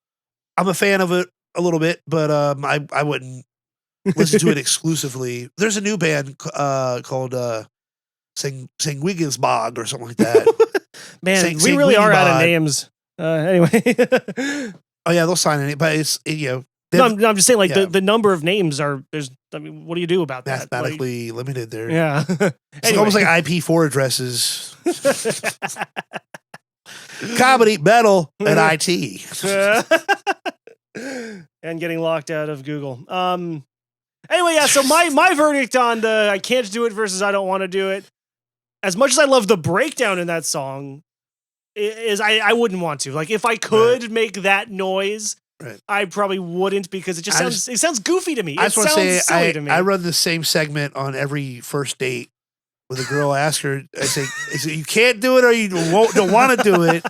Speaker 1: I'm a fan of it a little bit, but I wouldn't listen to it exclusively. There's a new band called Singwiggensbog or something like that.
Speaker 3: Man, we really are out of names. Anyway.
Speaker 1: Oh yeah, they'll sign it, but it's
Speaker 3: no, I'm just saying like the number of names are there's. I mean, what do you do about that?
Speaker 1: Mathematically limited there.
Speaker 3: Yeah,
Speaker 1: it's almost like IP4 addresses. Comedy, metal, and IT,
Speaker 3: and getting locked out of Google. Anyway, yeah. So my verdict on the I can't do it versus I don't want to do it. As much as I love the breakdown in that song, is I wouldn't want to. Like if I could make that noise, I probably wouldn't because it just sounds goofy to me.
Speaker 1: I just want to say I run the same segment on every first date with a girl. I ask her, I say, you can't do it or you don't want to do it.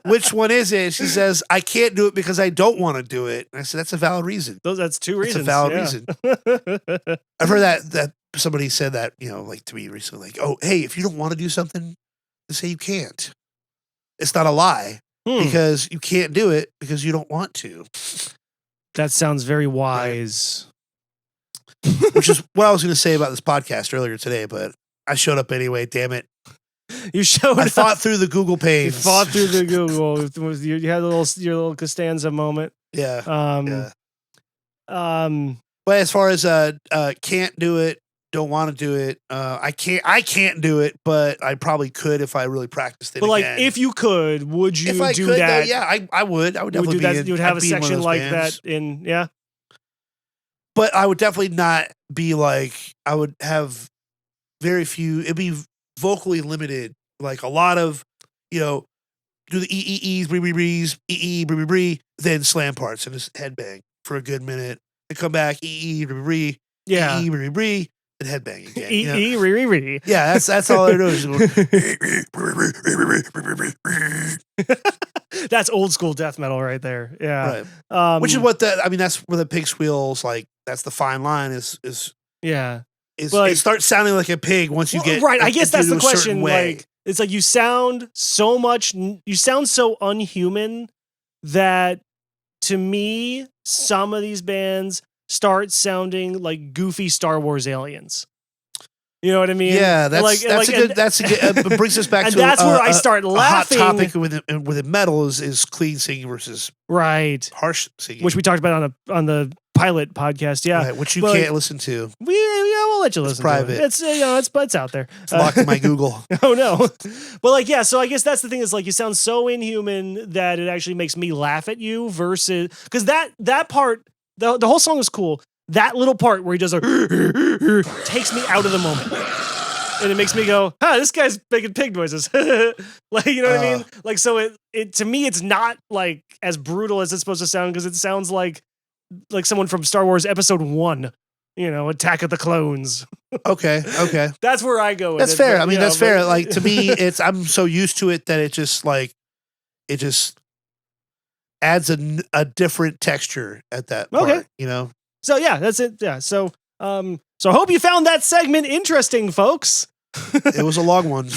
Speaker 1: Which one is it? She says, I can't do it because I don't want to do it. And I said, that's a valid reason.
Speaker 3: That's two reasons.
Speaker 1: That's a valid reason. I've heard that somebody said that, you know, like to me recently, like, oh, hey, if you don't want to do something, just say you can't. It's not a lie because you can't do it because you don't want to.
Speaker 3: That sounds very wise.
Speaker 1: Which is what I was going to say about this podcast earlier today, but I showed up anyway, damn it.
Speaker 3: You showed up.
Speaker 1: I fought through the Google pages.
Speaker 3: You fought through the Google. You had your little Costanza moment.
Speaker 1: Yeah. But as far as can't do it, don't want to do it. I can't do it, but I probably could if I really practiced it.
Speaker 3: But
Speaker 1: again.
Speaker 3: like, if you could, would you
Speaker 1: if I
Speaker 3: do
Speaker 1: could,
Speaker 3: that?
Speaker 1: Though, yeah, I would. I would definitely
Speaker 3: do that. You would have a section like
Speaker 1: bands.
Speaker 3: that in, yeah.
Speaker 1: But I would definitely not be like. I would have very few. It'd be vocally limited. Like a lot of, you know, do the e's, breeze, bree, then slam parts and just headbang for a good minute. And come back, bree,
Speaker 3: Yeah.
Speaker 1: bree, and headbang again.
Speaker 3: Re.
Speaker 1: Yeah, that's all they're doing.
Speaker 3: That's old school death metal right there. Yeah.
Speaker 1: Right. Which is what that's where the pig squeals, like, that's the fine line is
Speaker 3: yeah.
Speaker 1: But it starts sounding like a pig once you get
Speaker 3: right. I guess that's the question.
Speaker 1: Way.
Speaker 3: Like, it's like you sound so unhuman that to me, some of these bands start sounding like goofy Star Wars aliens. You know what I mean?
Speaker 1: Yeah, that's a good. Brings us back
Speaker 3: and
Speaker 1: to
Speaker 3: that's where I start laughing.
Speaker 1: A hot topic with metal is clean singing versus harsh singing,
Speaker 3: which we talked about on the pilot podcast. Yeah,
Speaker 1: right, which you can't listen to.
Speaker 3: We'll let you listen.
Speaker 1: Private.
Speaker 3: To it. It's out there.
Speaker 1: It's locked in my Google.
Speaker 3: Oh no, but so I guess that's the thing is you sound so inhuman that it actually makes me laugh at you versus because that part the whole song is cool. That little part where he does takes me out of the moment. And it makes me go, this guy's making pig noises. You know what I mean? So it to me, it's not as brutal as it's supposed to sound because it sounds like someone from Star Wars Episode 1, Attack of the Clones.
Speaker 1: Okay.
Speaker 3: That's where I go with
Speaker 1: that's
Speaker 3: it.
Speaker 1: Fair. But, that's fair. To me, I'm so used to it that it just adds a different texture at that part,
Speaker 3: So yeah, that's it. Yeah. So I hope you found that segment interesting, folks.
Speaker 1: It was a long one.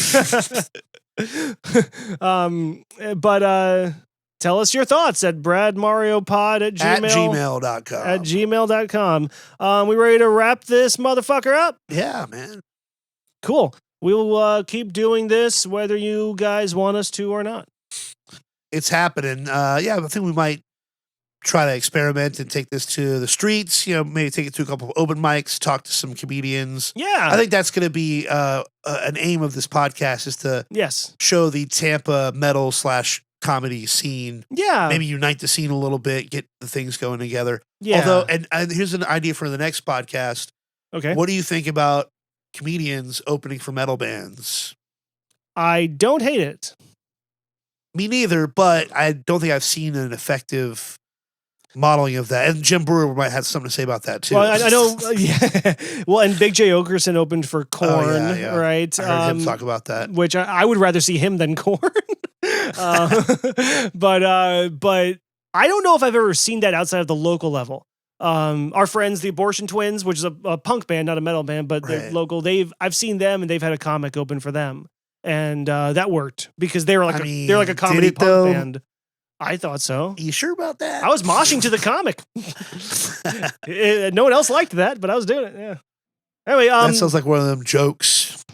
Speaker 3: But tell us your thoughts at bradmariopod@gmail.com. At gmail.com. We ready to wrap this motherfucker up?
Speaker 1: Yeah, man.
Speaker 3: Cool. We'll keep doing this whether you guys want us to or not.
Speaker 1: It's happening. I think we might try to experiment and take this to the streets, maybe take it to a couple of open mics, talk to some comedians.
Speaker 3: Yeah.
Speaker 1: I think that's going to be an aim of this podcast is to show the Tampa metal / comedy scene.
Speaker 3: Yeah.
Speaker 1: Maybe unite the scene a little bit, get the things going together.
Speaker 3: Yeah.
Speaker 1: Although, and here's an idea for the next podcast.
Speaker 3: Okay.
Speaker 1: What do you think about comedians opening for metal bands?
Speaker 3: I don't hate it.
Speaker 1: Me neither, but I don't think I've seen an effective modeling of that. And Jim Brewer might have something to say about that too.
Speaker 3: Well, I know. Yeah. Well, and Big J. Okerson opened for Korn, right?
Speaker 1: I heard him talk about that.
Speaker 3: Which I would rather see him than Korn. But I don't know if I've ever seen that outside of the local level. Our friends, the Abortion Twins, which is a punk band, not a metal band, but they're local. I've seen them, and they've had a comic open for them, and that worked because they were they're like a comedy punk band. I thought so.
Speaker 1: You sure about that?
Speaker 3: I was moshing to the comic. No one else liked that, but I was doing it. Yeah. Anyway,
Speaker 1: that sounds like one of them jokes.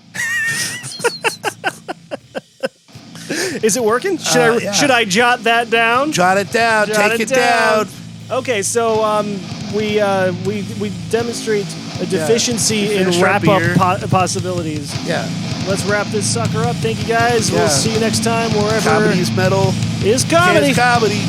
Speaker 3: Is it working? Should I jot that down?
Speaker 1: Jot it down. Take it down.
Speaker 3: Okay, so we demonstrate a deficiency in wrap up possibilities.
Speaker 1: Yeah.
Speaker 3: Let's wrap this sucker up. Thank you guys. We'll see you next time wherever
Speaker 1: Comedy's metal
Speaker 3: is comedy.
Speaker 1: Is comedy.